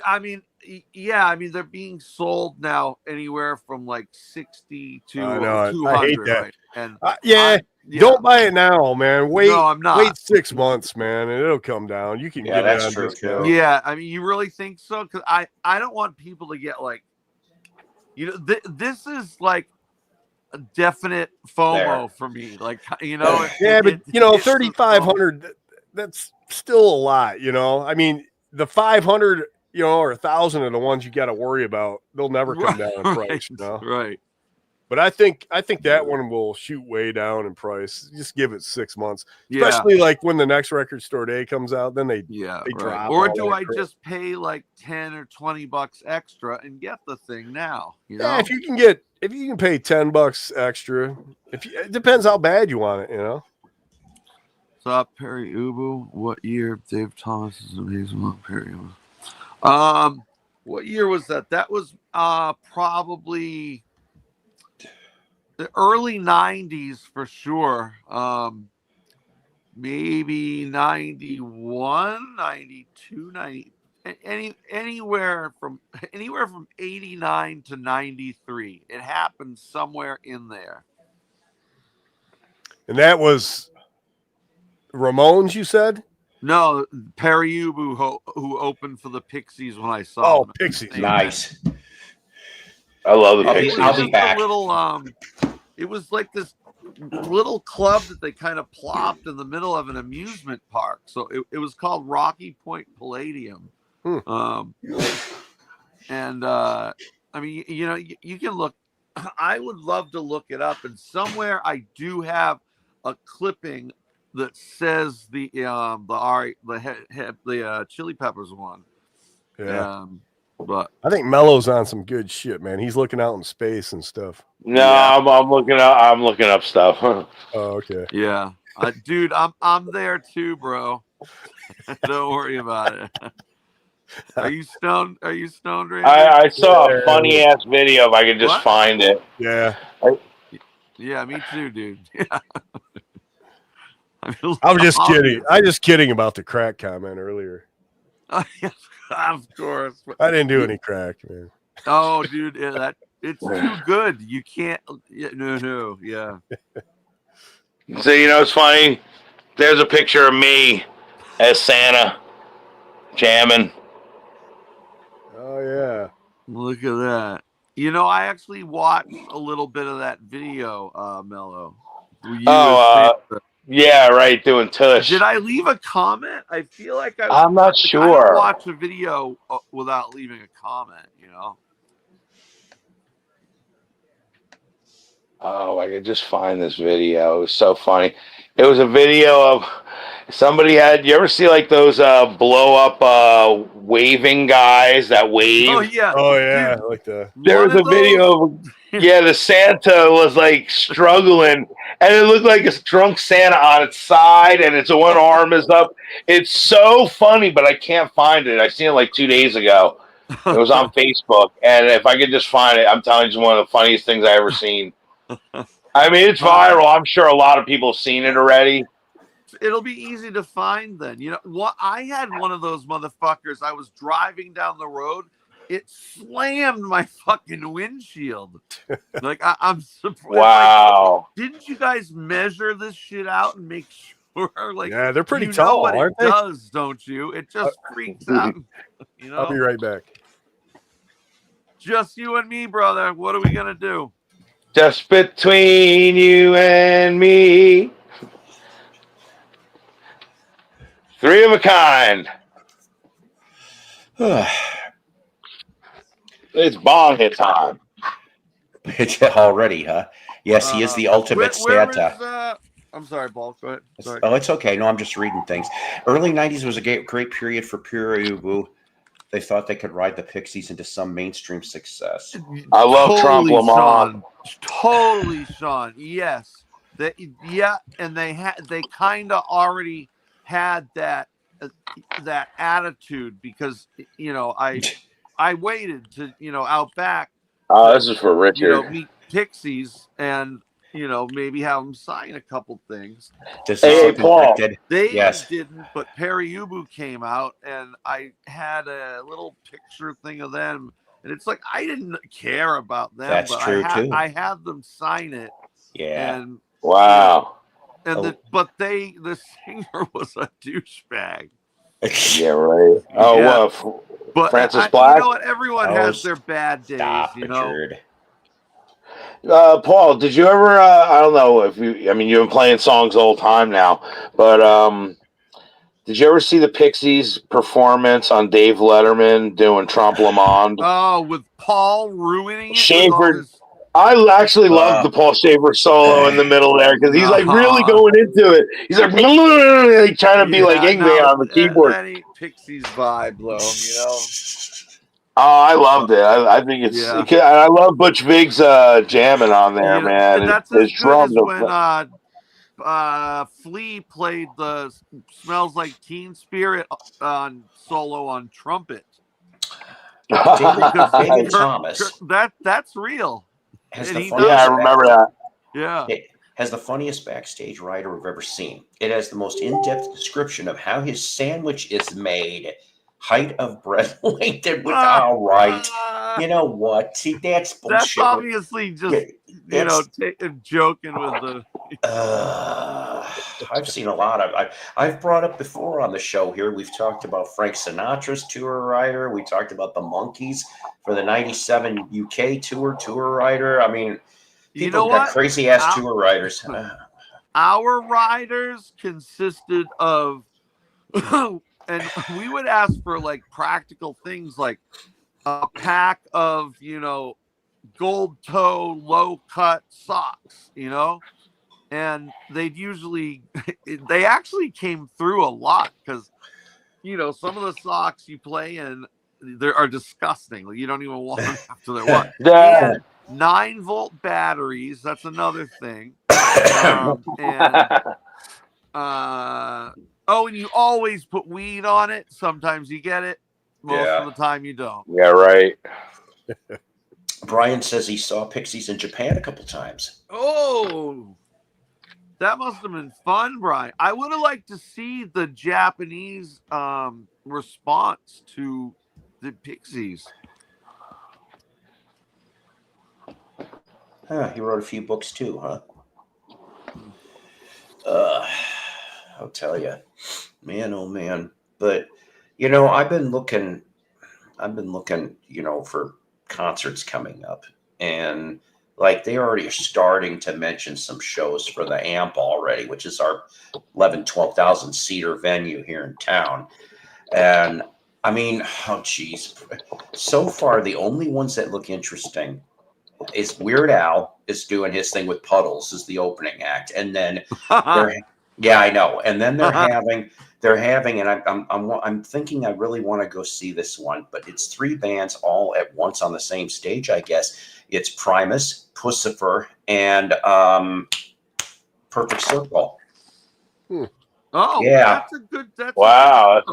I mean, they're being sold now anywhere from like 60 to I know, 200. I hate that. Right? And Yeah. Don't buy it now, man. Wait. No, I'm not. Wait 6 months, man, and it'll come down. You can get it on true, discount. too. Yeah, I mean, you really think so? Because I don't want people to get like, this is like a definite FOMO for me. Like, Yeah, but 3,500. That's still a lot. I mean, the 500, or 1,000 are the ones you got to worry about. They'll never come down in price. Right. But I think that one will shoot way down in price. Just give it 6 months, especially like when the next Record Store Day comes out. Then they drop. Or do I just pay like $10 or $20 extra and get the thing now? Yeah, if you can pay $10 extra, it depends how bad you want it. What's up, Perry Ubu? What year? Dave Thomas is amazing. Perry Ubu. What year was that? That was probably the early 90s for sure. Maybe 91, 92, 90, anywhere from 89 to 93. It happened somewhere in there. And that was Ramones, you said? No, Perry Ubu, who opened for the Pixies when I saw them. Pixies. Nice. I love the Pixies. I'll be back. It was like this little club that they kind of plopped in the middle of an amusement park. So it was called Rocky Point Palladium. I mean, you can look. I would love to look it up, and somewhere I do have a clipping that says the Chili Peppers one. Yeah. But I think Mello's on some good shit, man. He's looking out in space and stuff. No, yeah. I'm looking up stuff. Oh, okay. Yeah, dude, I'm there too, bro. Don't worry about it. Are you stoned? Randy? I saw a funny ass video. If I could just find it. Yeah. Yeah, me too, dude. I'm just kidding. I'm just kidding about the crack comment earlier. Of course. I didn't do any crack, man. Oh, dude, it's too good. You can't. No. Yeah. So it's funny. There's a picture of me as Santa jamming. Oh yeah. Look at that. I actually watched a little bit of that video, Mello. Yeah, right, doing tush. Did I leave a comment? I feel like I'm not sure. I don't watch a video without leaving a comment, Oh, I could just find this video. It was so funny. It was a video of somebody had. You ever see like those blow up waving guys that wave? Oh yeah. Dude, like the. There was a video of the Santa was like struggling, and it looked like a drunk Santa on its side, and its one arm is up. It's so funny, but I can't find it. I seen it like 2 days ago. It was on Facebook, and if I could just find it, I'm telling you, it's one of the funniest things I ever seen. I mean, it's viral. I'm sure a lot of people have seen it already. It'll be easy to find then. What? I had one of those motherfuckers. I was driving down the road. It slammed my fucking windshield. Like I'm surprised. Wow. Like, didn't you guys measure this shit out and make sure? Like, yeah, they're pretty tall, what aren't it they? Does, don't you? It just freaks out. I'll be right back. Just you and me, brother. What are we gonna do? Just between you and me. Three of a kind. It's bong hit time. Already, huh? Yes, he is the ultimate Santa. I'm sorry, Paul. Go ahead. Sorry. Oh, it's okay. No, I'm just reading things. Early 90s was a great period for Pure. They thought they could ride the Pixies into some mainstream success. I love Trump Lamont. Sean. Totally, Sean. Yes. And they kind of already had that attitude because I waited to out back. This is for Richard. Meet Pixies and maybe have them sign a couple things. Hey, Paul. They didn't, but Perry Ubu came out, and I had a little picture thing of them, and it's like I didn't care about them. That's but true too. I had them sign it. Yeah. And wow. The singer was a douchebag. Yeah, right. Oh, yeah. But Francis Black. You know what? Everyone has their bad days. Richard. Paul, did you ever? I don't know if you. I mean, you've been playing songs the whole time now, but did you ever see the Pixies performance on Dave Letterman doing Trompe Le Monde? Oh, with Paul ruining it. Schaefer. I actually loved the Paul Schaefer solo in the middle there because he's like really going into it. He's like trying to be like Ingve on the keyboard. That ain't Pixies vibe, though. Oh, I loved it. I think it's. Yeah. I love Butch Vig's jamming on there, man. That's as good as when Flea played the "Smells Like Teen Spirit" on solo on trumpet. David Thomas. That's real. I remember that. Yeah. It has the funniest backstage writer I've ever seen. It has the most in-depth description of how his sandwich is made. Height of bread length. All right. You know what? See, that's bullshit. That's obviously just, joking with the... I've seen a lot of... I've brought up before on the show here, we've talked about Frank Sinatra's tour rider. We talked about the Monkees for the 97 UK tour rider. I mean, people got crazy-ass tour riders. Our riders consisted of... And we would ask for like practical things like a pack of, gold toe, low cut socks, and they actually came through a lot because, some of the socks you play in are disgusting. Like, you don't even want them after they're what. Yeah. 9-volt batteries. That's another thing. And you always put weed on it. Sometimes you get it. Most of the time you don't. Yeah, right. Brian says he saw Pixies in Japan a couple times. Oh, that must have been fun, Brian. I would have liked to see the Japanese response to the Pixies. He wrote a few books too, huh? I'll tell you, man, oh man. But, I've been looking, for concerts coming up, and like they already are starting to mention some shows for the AMP already, which is our 12,000 seater venue here in town. And I mean, oh geez, so far the only ones that look interesting is Weird Al is doing his thing with Puddles as the opening act, and then yeah, I know. And then they're having, and I'm thinking I really want to go see this one, but it's 3 bands all at once on the same stage. I guess it's Primus, Pussifer, and Perfect Circle. Oh, yeah, that's a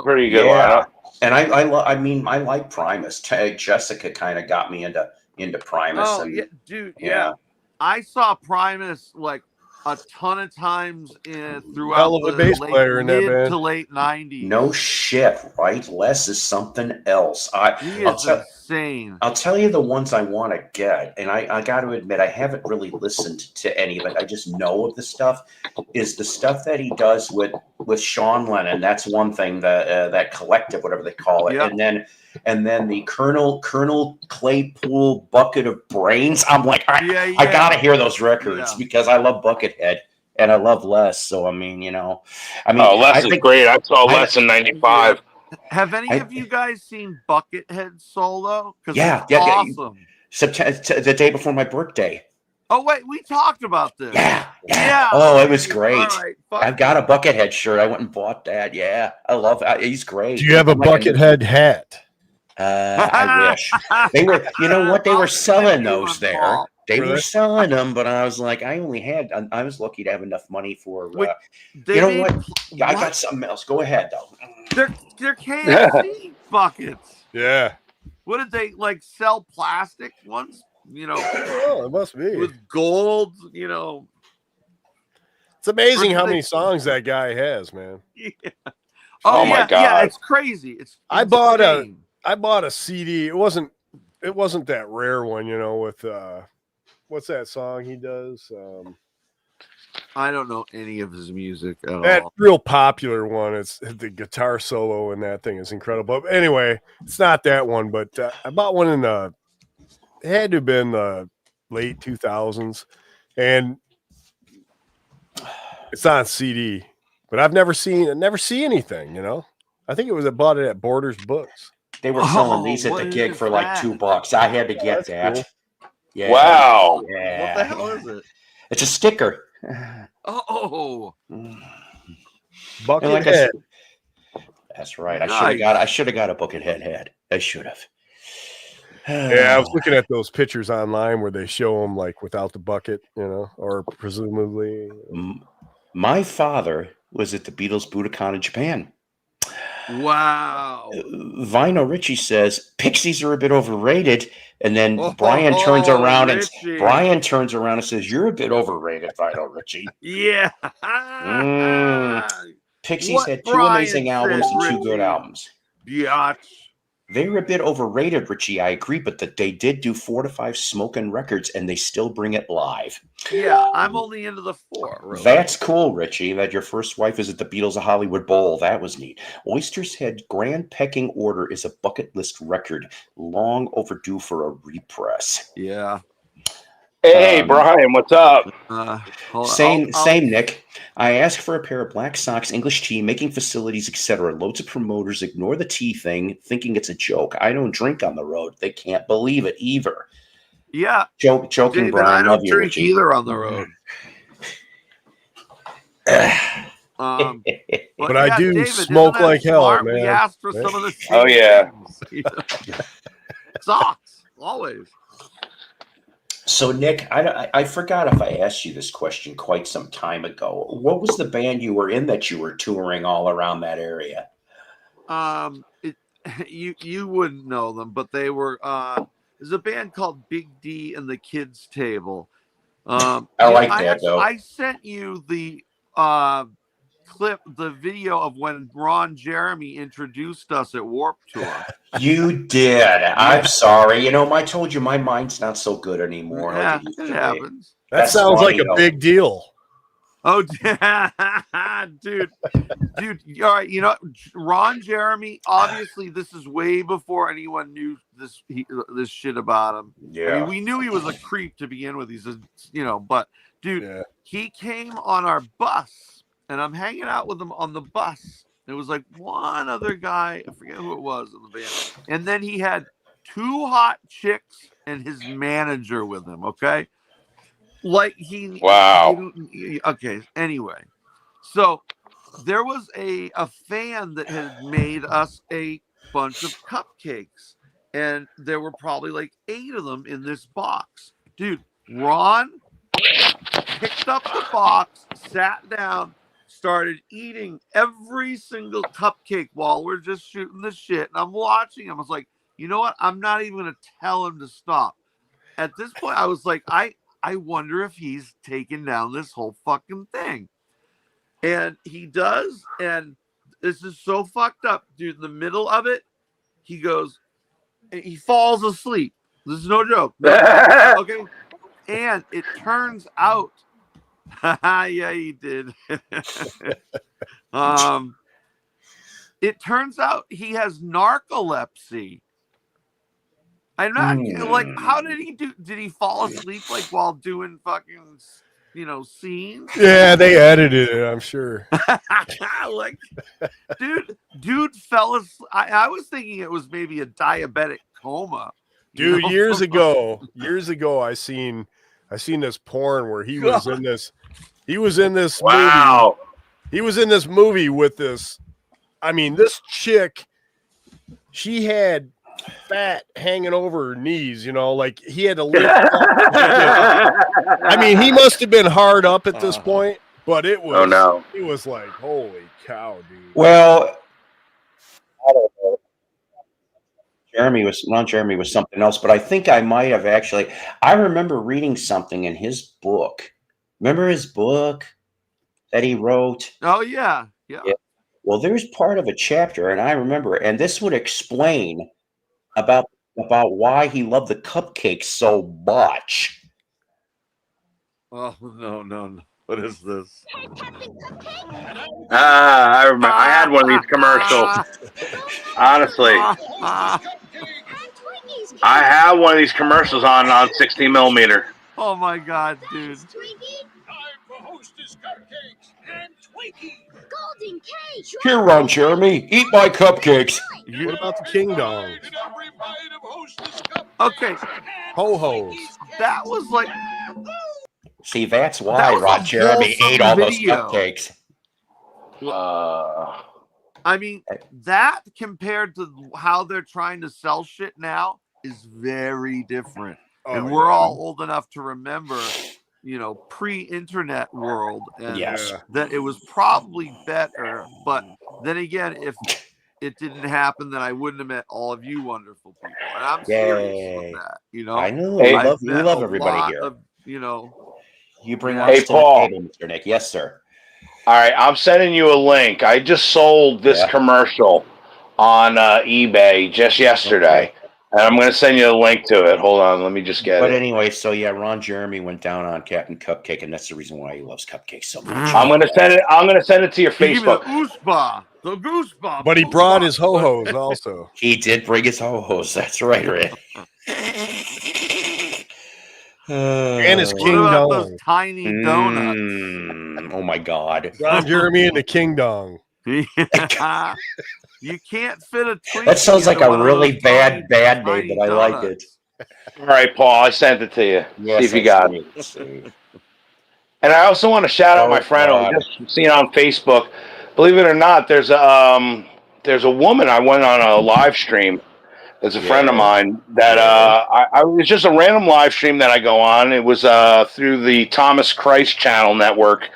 pretty good one. And I like Primus. Jessica kind of got me into Primus. Oh, yeah, dude. Yeah. I saw Primus like a ton of times throughout hell of a bass player in that mid band. to late 90s. No shit, right? Les is something else. He is insane. I'll tell you the ones I want to get, and I got to admit I haven't really listened to any of it. I just know of the stuff. Is the stuff that he does with Sean Lennon? That's one thing. That collective, whatever they call it, yep. and then the Colonel Claypool Bucket of Brains. I'm like, I gotta hear those records because I love Buckethead and I love Les. So Les is great. I saw Les in '95. Have any of you guys seen Buckethead solo? Yeah, awesome. The day before my birthday. Oh wait, we talked about this. Yeah. Yeah. Oh, it was okay, great. all right, fuck I've got a you. Buckethead shirt. I went and bought that. Yeah, I love it. He's great. Do you have a I'm like Buckethead hat? I wish they were. You know what? They were I'll selling send you those one, there. Paul. They Were were they? selling them, but I was like, I was lucky to have enough money for. Wait, they You know made what? I what? got something else. Go ahead, though. They're KFC buckets. Yeah. What did they like sell plastic ones? You know, Oh, it must be. with gold. You know, It's amazing Or how they- many songs that guy has, man. yeah. Oh my yeah, God. it's crazy. It's I bought insane. a CD. It wasn't that rare one, you know, with what's that song he does? I don't know any of his music at That all. real popular one. It's the guitar solo in that thing is incredible. But anyway, it's not that one, but I bought one it had to have been the late 2000s, and it's on CD. But I've never see anything, you know. I think I bought it at Borders Books. They were selling Oh, these at what the is gig for like that? $2. I had to get That's that. cool. Yeah. Wow. Yeah. What the hell is it? It's a sticker. Oh, And Buckethead. like I said, that's right. Nice. I should have got a Buckethead hat. I should have. Yeah, I was looking at those pictures online where they show them like without the bucket, you know, or presumably. My father was at the Beatles Budokan in Japan. wow. Vino Richie says Pixies are a bit overrated, and then Oh, Brian turns around Richie. and says, "You're a bit overrated, Vino Richie." Yeah. Pixies What had two Brian amazing albums said, and two good Richie. albums. Biatch. They were a bit overrated, Richie. I agree, but they did do 4 to 5 smoking records, and they still bring it live. Yeah, I'm only into the 4. Really. That's cool, Richie. That your first wife is at the Beatles of Hollywood Bowl. That was neat. Oyster's Head Grand Pecking Order is a bucket list record, long overdue for a repress. Yeah. Hey, Brian, what's up? Hold on. Same, I'll- Nick. I asked for a pair of black socks, English tea, making facilities, etc. Loads of promoters ignore the tea thing, thinking it's a joke. I don't drink on the road. They can't believe it either. Yeah. Joking, David, Brian. I Love don't you, drink Richie. either on the road. But I do David, smoke isn't that like hell, smart? man. We asked for some of the same Oh, yeah. things. Socks, always. So, Nick, I forgot if I asked you this question quite some time ago. What was the band you were in that you were touring all around that area? You wouldn't know them, but they were. There's a band called Big D and the Kids Table. I like that, though. I sent you the clip, the video of when Ron Jeremy introduced us at Warped Tour. You did. I'm sorry. You know, I told you my mind's not so good anymore. Yeah, like it used to it be. happens. That That's sounds funny, like a though. big deal. Oh, dude. All right. You know, Ron Jeremy. Obviously, this is way before anyone knew this shit about him. Yeah. I mean, we knew he was a creep to begin with. He's but dude, Yeah. he came on our bus, and I'm hanging out with him on the bus. It was like one other guy, I forget who it was in the band, and then he had 2 hot chicks and his manager with him. Okay. Like Wow. Okay. Anyway, so there was a fan that had made us a bunch of cupcakes, and there were probably like 8 of them in this box. Dude, Ron picked up the box, sat down, started eating every single cupcake while we're just shooting the shit. And I'm watching him. I was like, you know what? I'm not even gonna tell him to stop. At this point, I was like, I wonder if he's taken down this whole fucking thing. And he does, and this is so fucked up, dude. In the middle of it, he goes, he falls asleep. This is no joke. Okay. And it turns out, yeah, he did. It turns out he has narcolepsy. I'm not like, how did he do? Did he fall asleep like while doing fucking, scenes? Yeah, they edited it, I'm sure. Like, dude fell asleep. I was thinking it was maybe a diabetic coma. Dude, years ago, I seen I seen this porn where he was in this. He was in this Wow. movie. He was in this movie with this. I mean, this chick. She had fat hanging over her knees. You know, like he had to lift up. I mean, he must have been hard up at this point, but it was. Oh no. It was like, holy cow, dude. Well, I don't know. Jeremy was something else, but I think I might have actually. I remember reading something in his book. Remember his book that he wrote? Oh yeah. Yeah. Well, there's part of a chapter, and I remember, and this would explain about why he loved the cupcakes so much. Oh no. What is this? I remember. I had one of these commercials. Honestly, I have one of these commercials on 60 millimeter. Oh my God, dude. Here, Ron Jeremy, eat my cupcakes. What about the King Dongs? Okay, Ho-hos. that was like See, that's why That was a Ron Jeremy ate all those video. cupcakes. I mean, that compared to how they're trying to sell shit now is very different. And we're all old enough to remember, you know, pre-internet world, and Yes. that it was probably better. But then again, if it didn't happen, then I wouldn't have met all of you wonderful people. And I'm serious with that. You know, I know. I've We met love a everybody lot here. of, you know, You bring Yeah. lunch Hey, to Paul. the table, Mr. Nick. Yes, sir. All right, I'm sending you a link. I just sold this Yeah. commercial on eBay just yesterday, and I'm going to send you a link to it. Hold on, let me just get But it. anyway, so yeah, Ron Jeremy went down on Captain Cupcake, and that's the reason why he loves cupcakes so much. I'm going to send it. I'm going to send it to your he gave me Facebook. the goosebump. But he brought his ho-hos also. He did bring his ho-hos. That's right, Rick. And his What King about Dong. those tiny donuts? Oh my God. Ron Jeremy and the King Dong. Yeah. You can't fit a Twinkie. That sounds like into a one of really those bad name, tiny but I like it. donuts. All right, Paul, I sent it to you. Yes, See if you that's got it. great. Let's see. And I also want to shout out my friend who I God. just seen on Facebook. Believe it or not, there's a woman I went on a live stream. There's a friend of mine that I was just a random live stream that I go on. It was through the Thomas Christ Channel Network,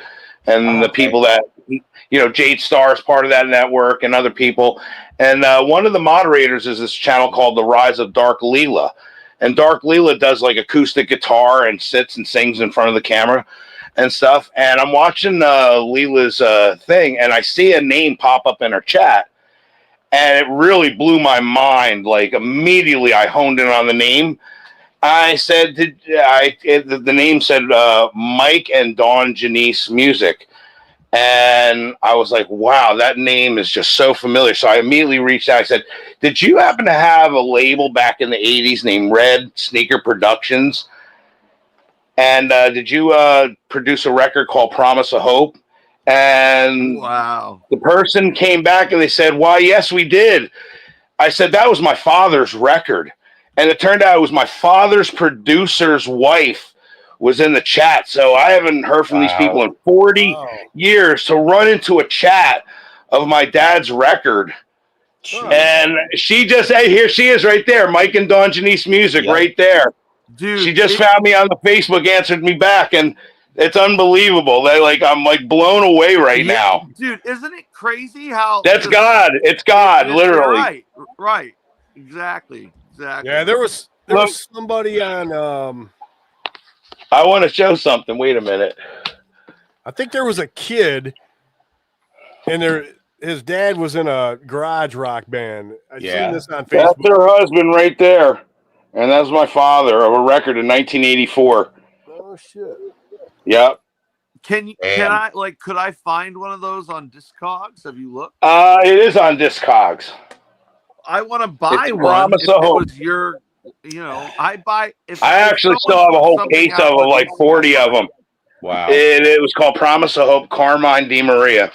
and the people that Jade Starr is part of that network, and other people. And one of the moderators is this channel called The Rise of Dark Leela, and Dark Leela does like acoustic guitar and sits and sings in front of the camera and stuff. And I'm watching Leela's thing, and I see a name pop up in her chat. And it really blew my mind. Like immediately, I honed in on the name. I said, the name said Mike and Dawn Janice Music, and I was like, wow, that name is just so familiar. So I immediately reached out. I said, did you happen to have a label back in the '80s named Red Sneaker Productions? And did you produce a record called Promise of Hope? And Wow. the person came back and they said, why, yes, we did. I said, that was my father's record. And it turned out it was my father's producer's wife was in the chat. So I haven't heard from these people in 40 years to run into a chat of my dad's record. And she just, hey, here she is right there. Mike and Dawn Janice Music right there. Dude, she just found me on the Facebook, answered me back, and it's unbelievable. I'm like blown away right now. Dude, isn't it crazy how That's God. It's God, literally. Right. Exactly. Yeah, there was somebody on I want to show something. Wait a minute. I think there was a kid and his dad was in a garage rock band. I've seen this on Facebook. That's her husband right there. And that's my father of a record in 1984. Oh shit. Yep. Could I find one of those on Discogs? Have you looked? It is on Discogs. I want to buy It's one. Promise If of it Hope. was your, I actually still have a whole case of like 40 of them. Wow. It was called Promise of Hope, Carmine Di Maria.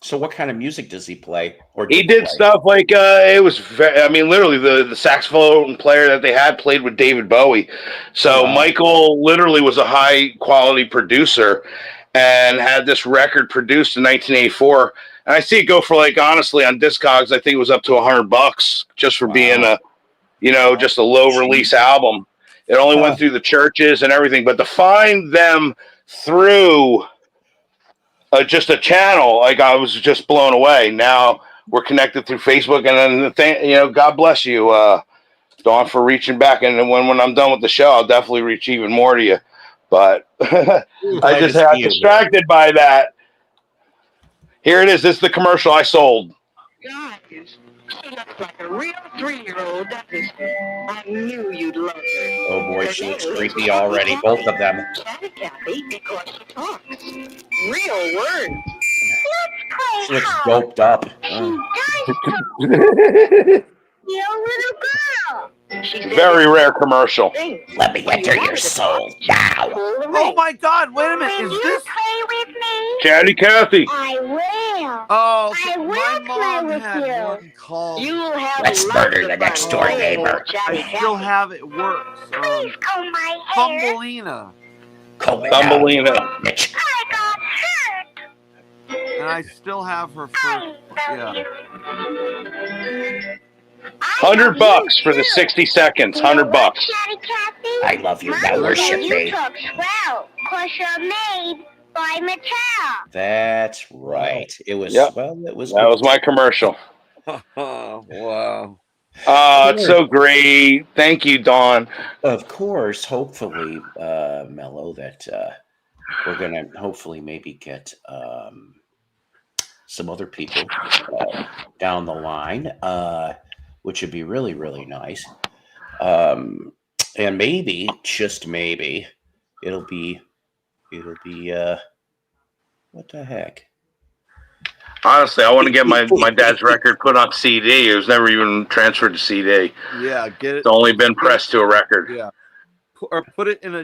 So what kind of music does he play? Or He did play? stuff like it was. I mean, literally, the saxophone player that they had played with David Bowie. So Wow. Michael literally was a high quality producer and had this record produced in 1984. And I see it go for like honestly on Discogs, I think it was up to $100 just for being a, just a low release album. It only went through the churches and everything, but to find them through just a channel, like I was just blown away. Now we're connected through Facebook, and then the thing, God bless you, Dawn, for reaching back. And then when I'm done with the show, I'll definitely reach even more to you. But I just got distracted by that. Here it is. This is the commercial I sold. Guys, she looks like a real 3-year-old, doesn't she? I knew you'd love her. Oh boy, she looks creepy already. Both of them. Kathy, because she talks. Real words. She looks doped up. You little girl. Very rare commercial. Let me enter your soul now. Oh my God! Wait a minute. Is this play with me? Chatty Cathy. I will. Oh, I will my play mom with had you. one called. You'll have Let's murder the next door neighbor. I still have it. Works. Please comb my hair. Thumbelina. Thumbelina. Mitch. I got hurt. And I still have her first. Yeah. $100 for the 60 seconds. $100. I love you. Now worship me. You talk swell, 'cause you're made by Mattel. That's right. It was. Yep. Well, it was. That was my commercial. Wow. Oh, it's so great. Thank you, Dawn. Of course, hopefully, Mello, that we're gonna hopefully maybe get some other people down the line, which would be really, really nice. And maybe, just maybe, it'll be what the heck? Honestly, I want to get my dad's record put on CD. It was never even transferred to CD. Yeah, get it. It's only been pressed to a record. Yeah, or put it in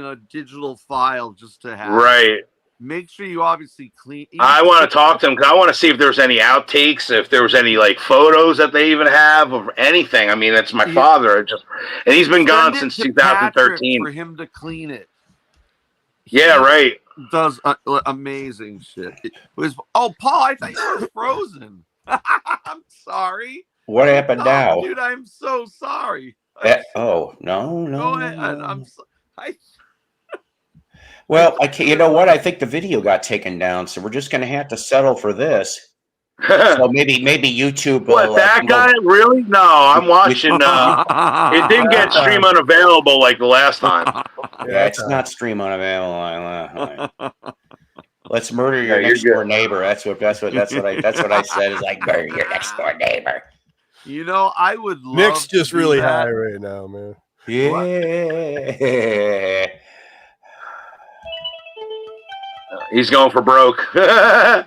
a digital file just to have. Right. Make sure you obviously clean. I want to talk to him because I want to see if there's any outtakes, if there was any like photos that they even have of anything. I mean, it's my father. And he's been gone since 2013. For him to clean it. Yeah, right. Does amazing shit. It was. Oh, Paul, I thought you were frozen. I'm sorry. What happened now? Dude, I'm so sorry. Oh no. Go ahead. I'm. Well, I can't. You know what? I think the video got taken down, so we're just going to have to settle for this. So maybe YouTube. What, that guy? Really? No, I'm watching. It didn't get stream unavailable like the last time. Yeah, it's not stream unavailable. Let's murder your next door neighbor. That's what I said. Is like murder your next door neighbor. You know, I would love. Nick's just really that. high right now, man. Yeah. He's going for broke. Oh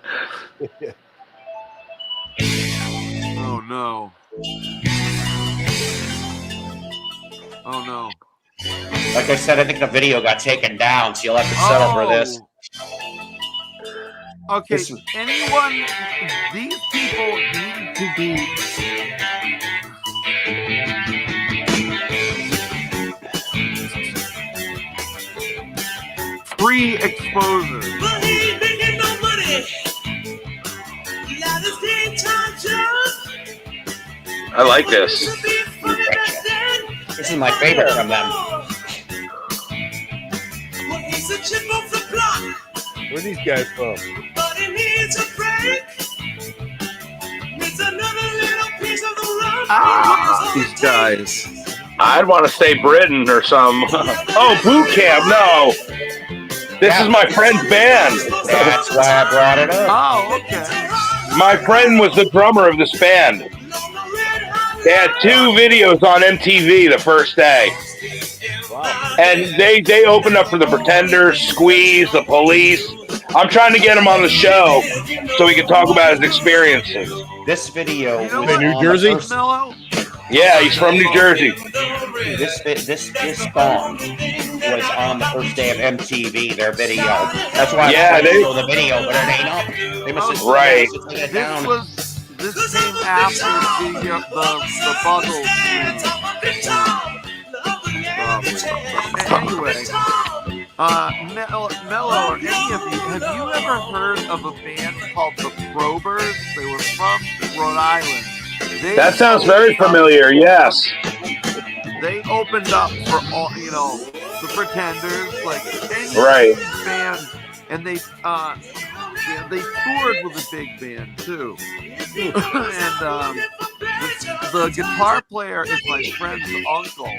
no. Oh no. Like I said, I think the video got taken down, so you'll have to settle for this. Okay, anyone, these people need to be free exposure. I like this. This is my favorite from them. Where are these guys from? These guys. I'd want to say Britain or some. Oh, boot camp. No. This is my friend's band. That's why I brought it up. Oh, okay. My friend was the drummer of this band. They had 2 videos on MTV the first day. Wow. And they opened up for the Pretenders, Squeeze, the Police. I'm trying to get him on the show so he can talk about his experiences. This video was in New Jersey? Yeah, he's from New Jersey. This song was on the first day of MTV, their video. That's why I Yeah, was trying to they- show the video, but it ain't up. They must have Right. taken it down. This came after the Buggles news. Anyway, Mello, or any of you, have you ever heard of a band called the Probers? They were from Rhode Island. That sounds very familiar. Yes. They opened up for all, the Pretenders, like any Right. big band, and they toured with a big band too. And the guitar player is my friend's uncle.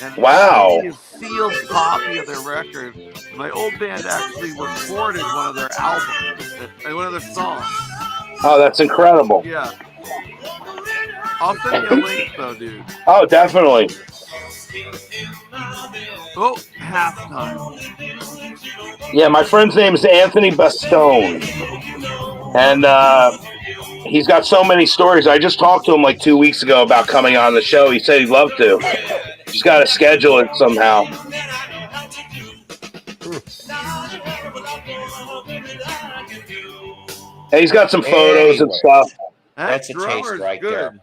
And Wow. he has a sealed copy of their record. My old band actually recorded one of their albums, one of their songs. Oh, that's incredible. Yeah. I'll send you a link though, dude. Oh, definitely. Oh, halftime. Yeah, my friend's name is Anthony Bastone. And he's got so many stories. I just talked to him like 2 weeks ago about coming on the show. He said he'd love to. He's got to schedule it somehow. And he's got some photos and stuff. That's a taste right there.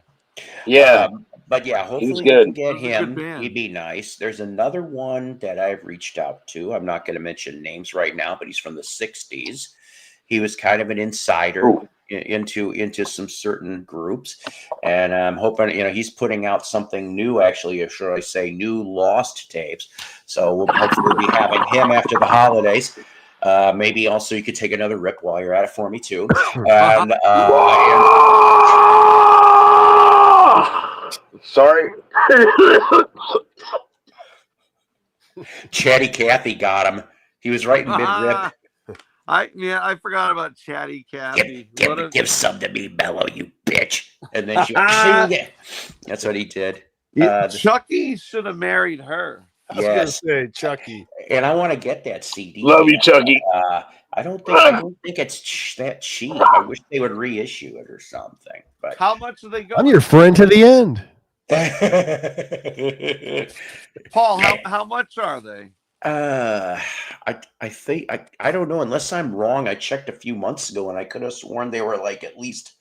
Yeah. But yeah, hopefully we good. can get He's a him. good band. He'd be nice. There's another one that I've reached out to. I'm not going to mention names right now, but he's from the 60s. He was kind of an insider into some certain groups. And I'm hoping, he's putting out something new, actually, or should I say new lost tapes. So we'll hopefully be having him after the holidays. Maybe also you could take another rip while you're at it for me too. And sorry. Chatty Cathy got him. He was right in mid-rip. I forgot about Chatty Cathy. Give some to me, Mello, you bitch. And then she that's what he did. Chucky should have married her. I was gonna say Chucky. And I want to get that CD. Love you, Chucky. I don't think it's that cheap. I wish they would reissue it or something. But How much do they go? I'm your friend to the end. Paul, how much are they? I think I don't know, unless I'm wrong. I checked a few months ago and I could have sworn they were like at least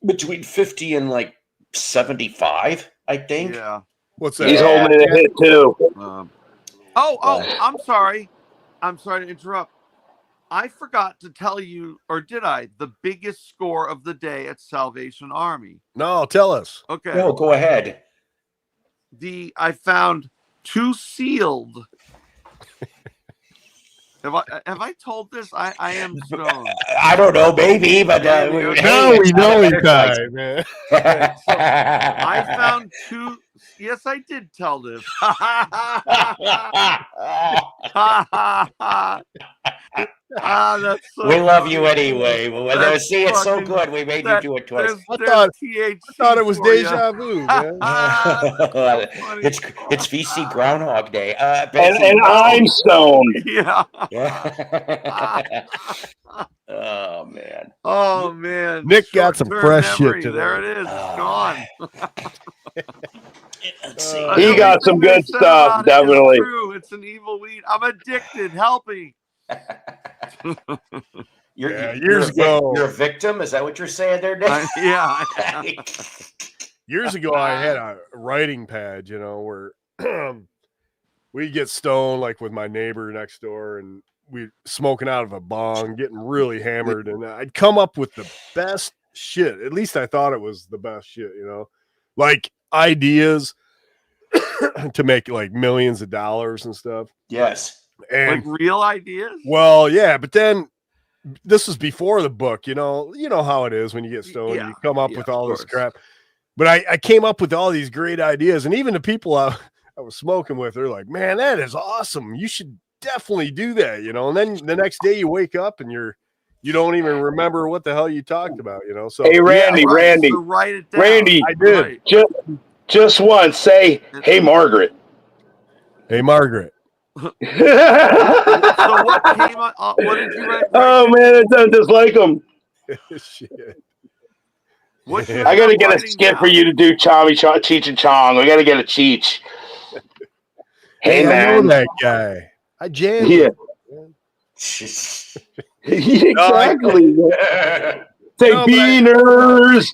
between 50 and like 75, I think. Yeah. What's that? He's holding it a hit too. I'm sorry. I'm sorry to interrupt. I forgot to tell you, or did I? The biggest score of the day at Salvation Army. No, tell us. Okay. No, go ahead. I found 2 sealed. Have I told this? I am stoned. I don't know, maybe, but No, we know he died, man. I found 2. Yes, I did tell this. That's so we love funny. you anyway. But see, it's so good. We made you do it twice. I thought it was deja vu, man. It's VC Groundhog Day. And I'm stoned. Yeah. Oh man. Oh man. Nick got some Short-term fresh memory. shit today. There it is. It's gone. Let's see. He got some good stuff, definitely. It's true. It's an evil weed. I'm addicted. Help me. Years ago. You're a victim? Is that what you're saying there, Nick? Yeah. Years ago, I had a writing pad, where we'd get stoned, like with my neighbor next door, and we'd smoking out of a bong, getting really hammered, and I'd come up with the best shit. At least I thought it was the best shit, like ideas to make like millions of dollars and stuff. Yes. Like And real ideas? well, yeah, but then this was before the book, you know how it is when you get stoned, you come up with all this crap. But I came up with all these great ideas, and even the people I was smoking with, they're like, "Man, that is awesome. You should definitely do that," And then the next day you wake up and you don't even remember what the hell you talked about, So Hey, Randy, Randy, So write it down. Randy, I did. Just once say, "Hey, Margaret." Hey, Margaret. So what came on? What did you write? Oh man, it sounds just like him. Shit. I gotta get a skit for you to do, Cheech and Chong. We gotta get a Cheech. Hey, I know man. that guy. I jammed Yeah. with Exactly. Say No, beaners.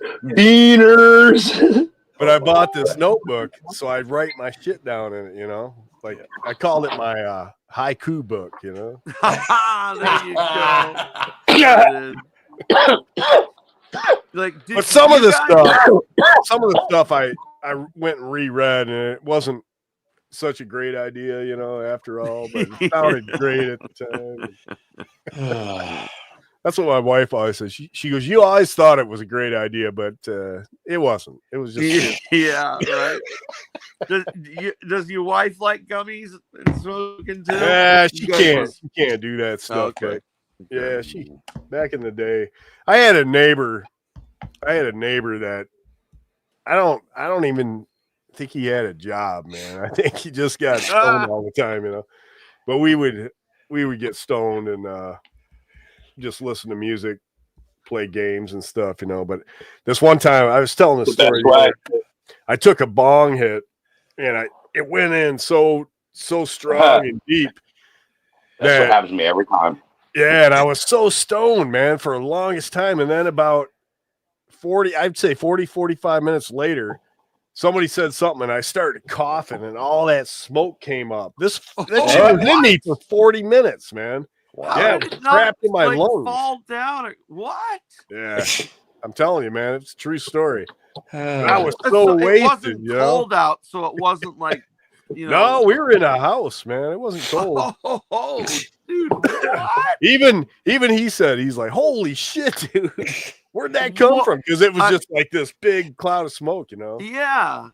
but I bought this notebook so I'd write my shit down in it, you know? Like I called it my haiku book, you know? There you go. There it is. Like, But some of you the guys- stuff I went and reread, and it wasn't such a great idea, you know, after all, but it sounded great at the time. That's what my wife always says. She goes, "You always thought it was a great idea, but it wasn't. It was just yeah, right." Does your wife like gummies and smoking too? yeah, You guys must- she can't do that stuff. Okay. But yeah, she back in the day, I had a neighbor that I don't even think he had a job, man. I think he just got stoned all the time, you know. But we would get stoned and just listen to music, play games and stuff, you know. But this one time I was telling a story. I took a bong hit and it went in so strong and deep. That's what happens to me every time. Yeah, and I was so stoned, man, for the longest time. And then about 45 minutes later, somebody said something and I started coughing and all that smoke came up. That shit was in me for 40 minutes, man. How Yeah, did it was it not, trapped in my like, lungs. fall down? What? Yeah, I'm telling you, man, it's a true story. I was So so it wasted, wasn't you know. cold out, so it wasn't like, you know. No, we were in a house, man. It wasn't cold. Oh, dude, what? Even he said, he's like, "Holy shit, dude, where'd that come from?" Because it was just like this big cloud of smoke, you know. Yeah.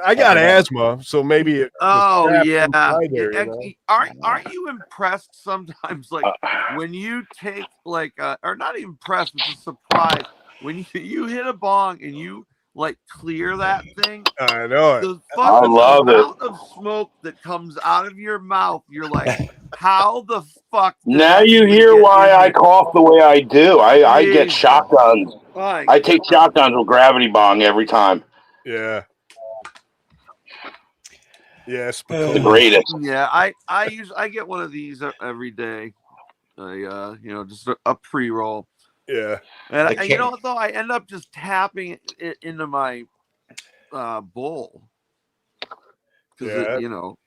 I got asthma, so maybe it. Oh yeah. There, you know? Aren't you impressed sometimes, like when you take like or not even impressed, but just surprised when you hit a bong and you like clear that thing? I know it. The I fucking love it. amount of smoke that comes out of your mouth, you're like, how the fuck? did Now that you even hear get why in I there? cough the way I do. I get Jesus. shotguns. My I take shotguns with gravity bong every time. Yeah. Yes, The greatest. Yeah, I get one of these every day. You know, just a pre-roll. Yeah. And you know what though? I end up just tapping it into my bowl. Yeah. You know,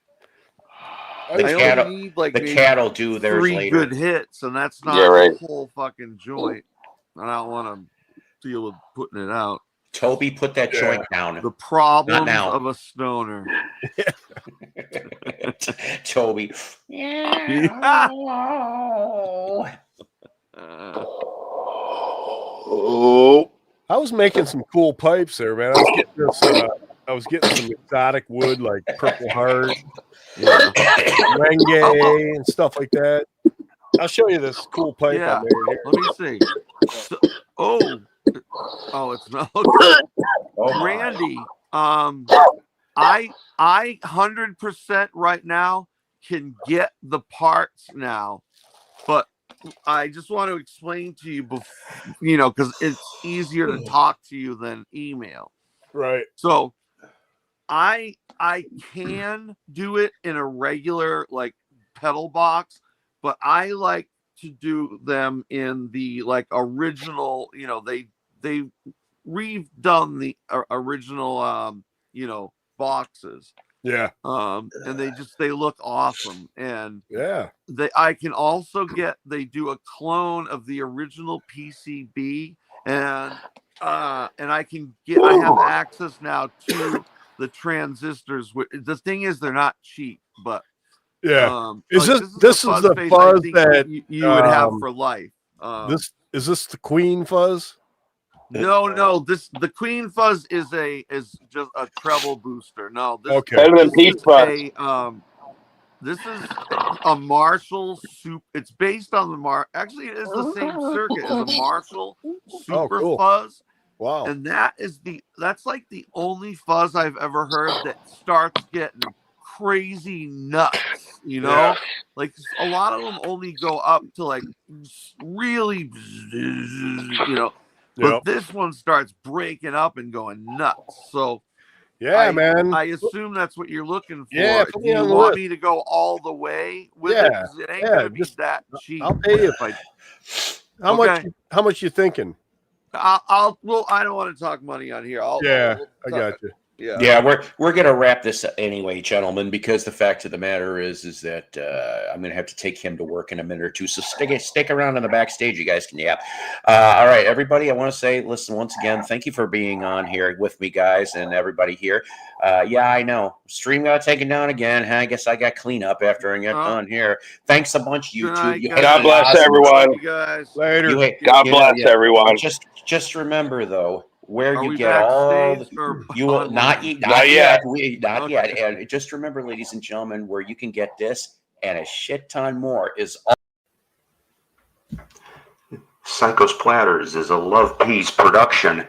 The I cat, only need like the maybe cat will do theirs 3 later. good hits, and that's not Yeah, right. the whole fucking joint. And I don't want to deal with putting it out. Toby, put that joint down. The problems now. of a stoner. Toby. Oh. I was making some cool pipes there, man. I was getting some exotic wood like Purple Heart, Renge, and stuff like that. I'll show you this cool pipe I made here. Let me see. So, it's not okay. Randy, I 100% right now can get the parts now, but I just want to explain to you, you know, because it's easier to talk to you than email. Right. So I can do it in a regular like pedal box, but I like to do them in the like original, you know, they redone the original you know, boxes. Yeah. And they look awesome. And yeah, I can also they do a clone of the original PCB, and I have access now to the transistors. The thing is, they're not cheap, but yeah. this is the fuzz that you would have for life. Is this the Queen fuzz? No, the Queen fuzz is just a treble booster. No, this Better than Peach Fuzz. This is a Marshall soup. It's based on actually it is the same circuit as a Marshall Super Fuzz. Wow. And that's like the only fuzz I've ever heard that starts getting crazy nuts, you know? Like a lot of them only go up to like really, you know, but this one starts breaking up and going nuts. So Yeah, man. I assume that's what you're looking for. Yeah, Do put me you on the want list. me to go all the way with it? Yeah, 'Cause it ain't yeah, gonna be just- that cheap. I'll pay you. If I, How Okay. much? How much you thinking? Well, I don't want to talk money on here. Yeah, we'll I talk- got you. Yeah. Yeah, we're gonna wrap this up anyway, gentlemen, because the fact of the matter is that I'm gonna have to take him to work in a minute or two. So stick around in the backstage, you guys can yap. All right, everybody. I want to say, listen, once again, thank you for being on here with me, guys, and everybody here. Yeah, I know. Stream got taken down again. I guess I got cleanup after I got done here. Thanks a bunch, Good YouTube. night, You guys. hate God the bless Osmonds. everyone. You guys. Later. God bless everyone. Just remember though, where Are you we get all backstage or you will not online? Not yet. not Okay. yet. And just remember, ladies and gentlemen, where you can get this and a shit ton more is Psycho's Platters is a Love Peace production.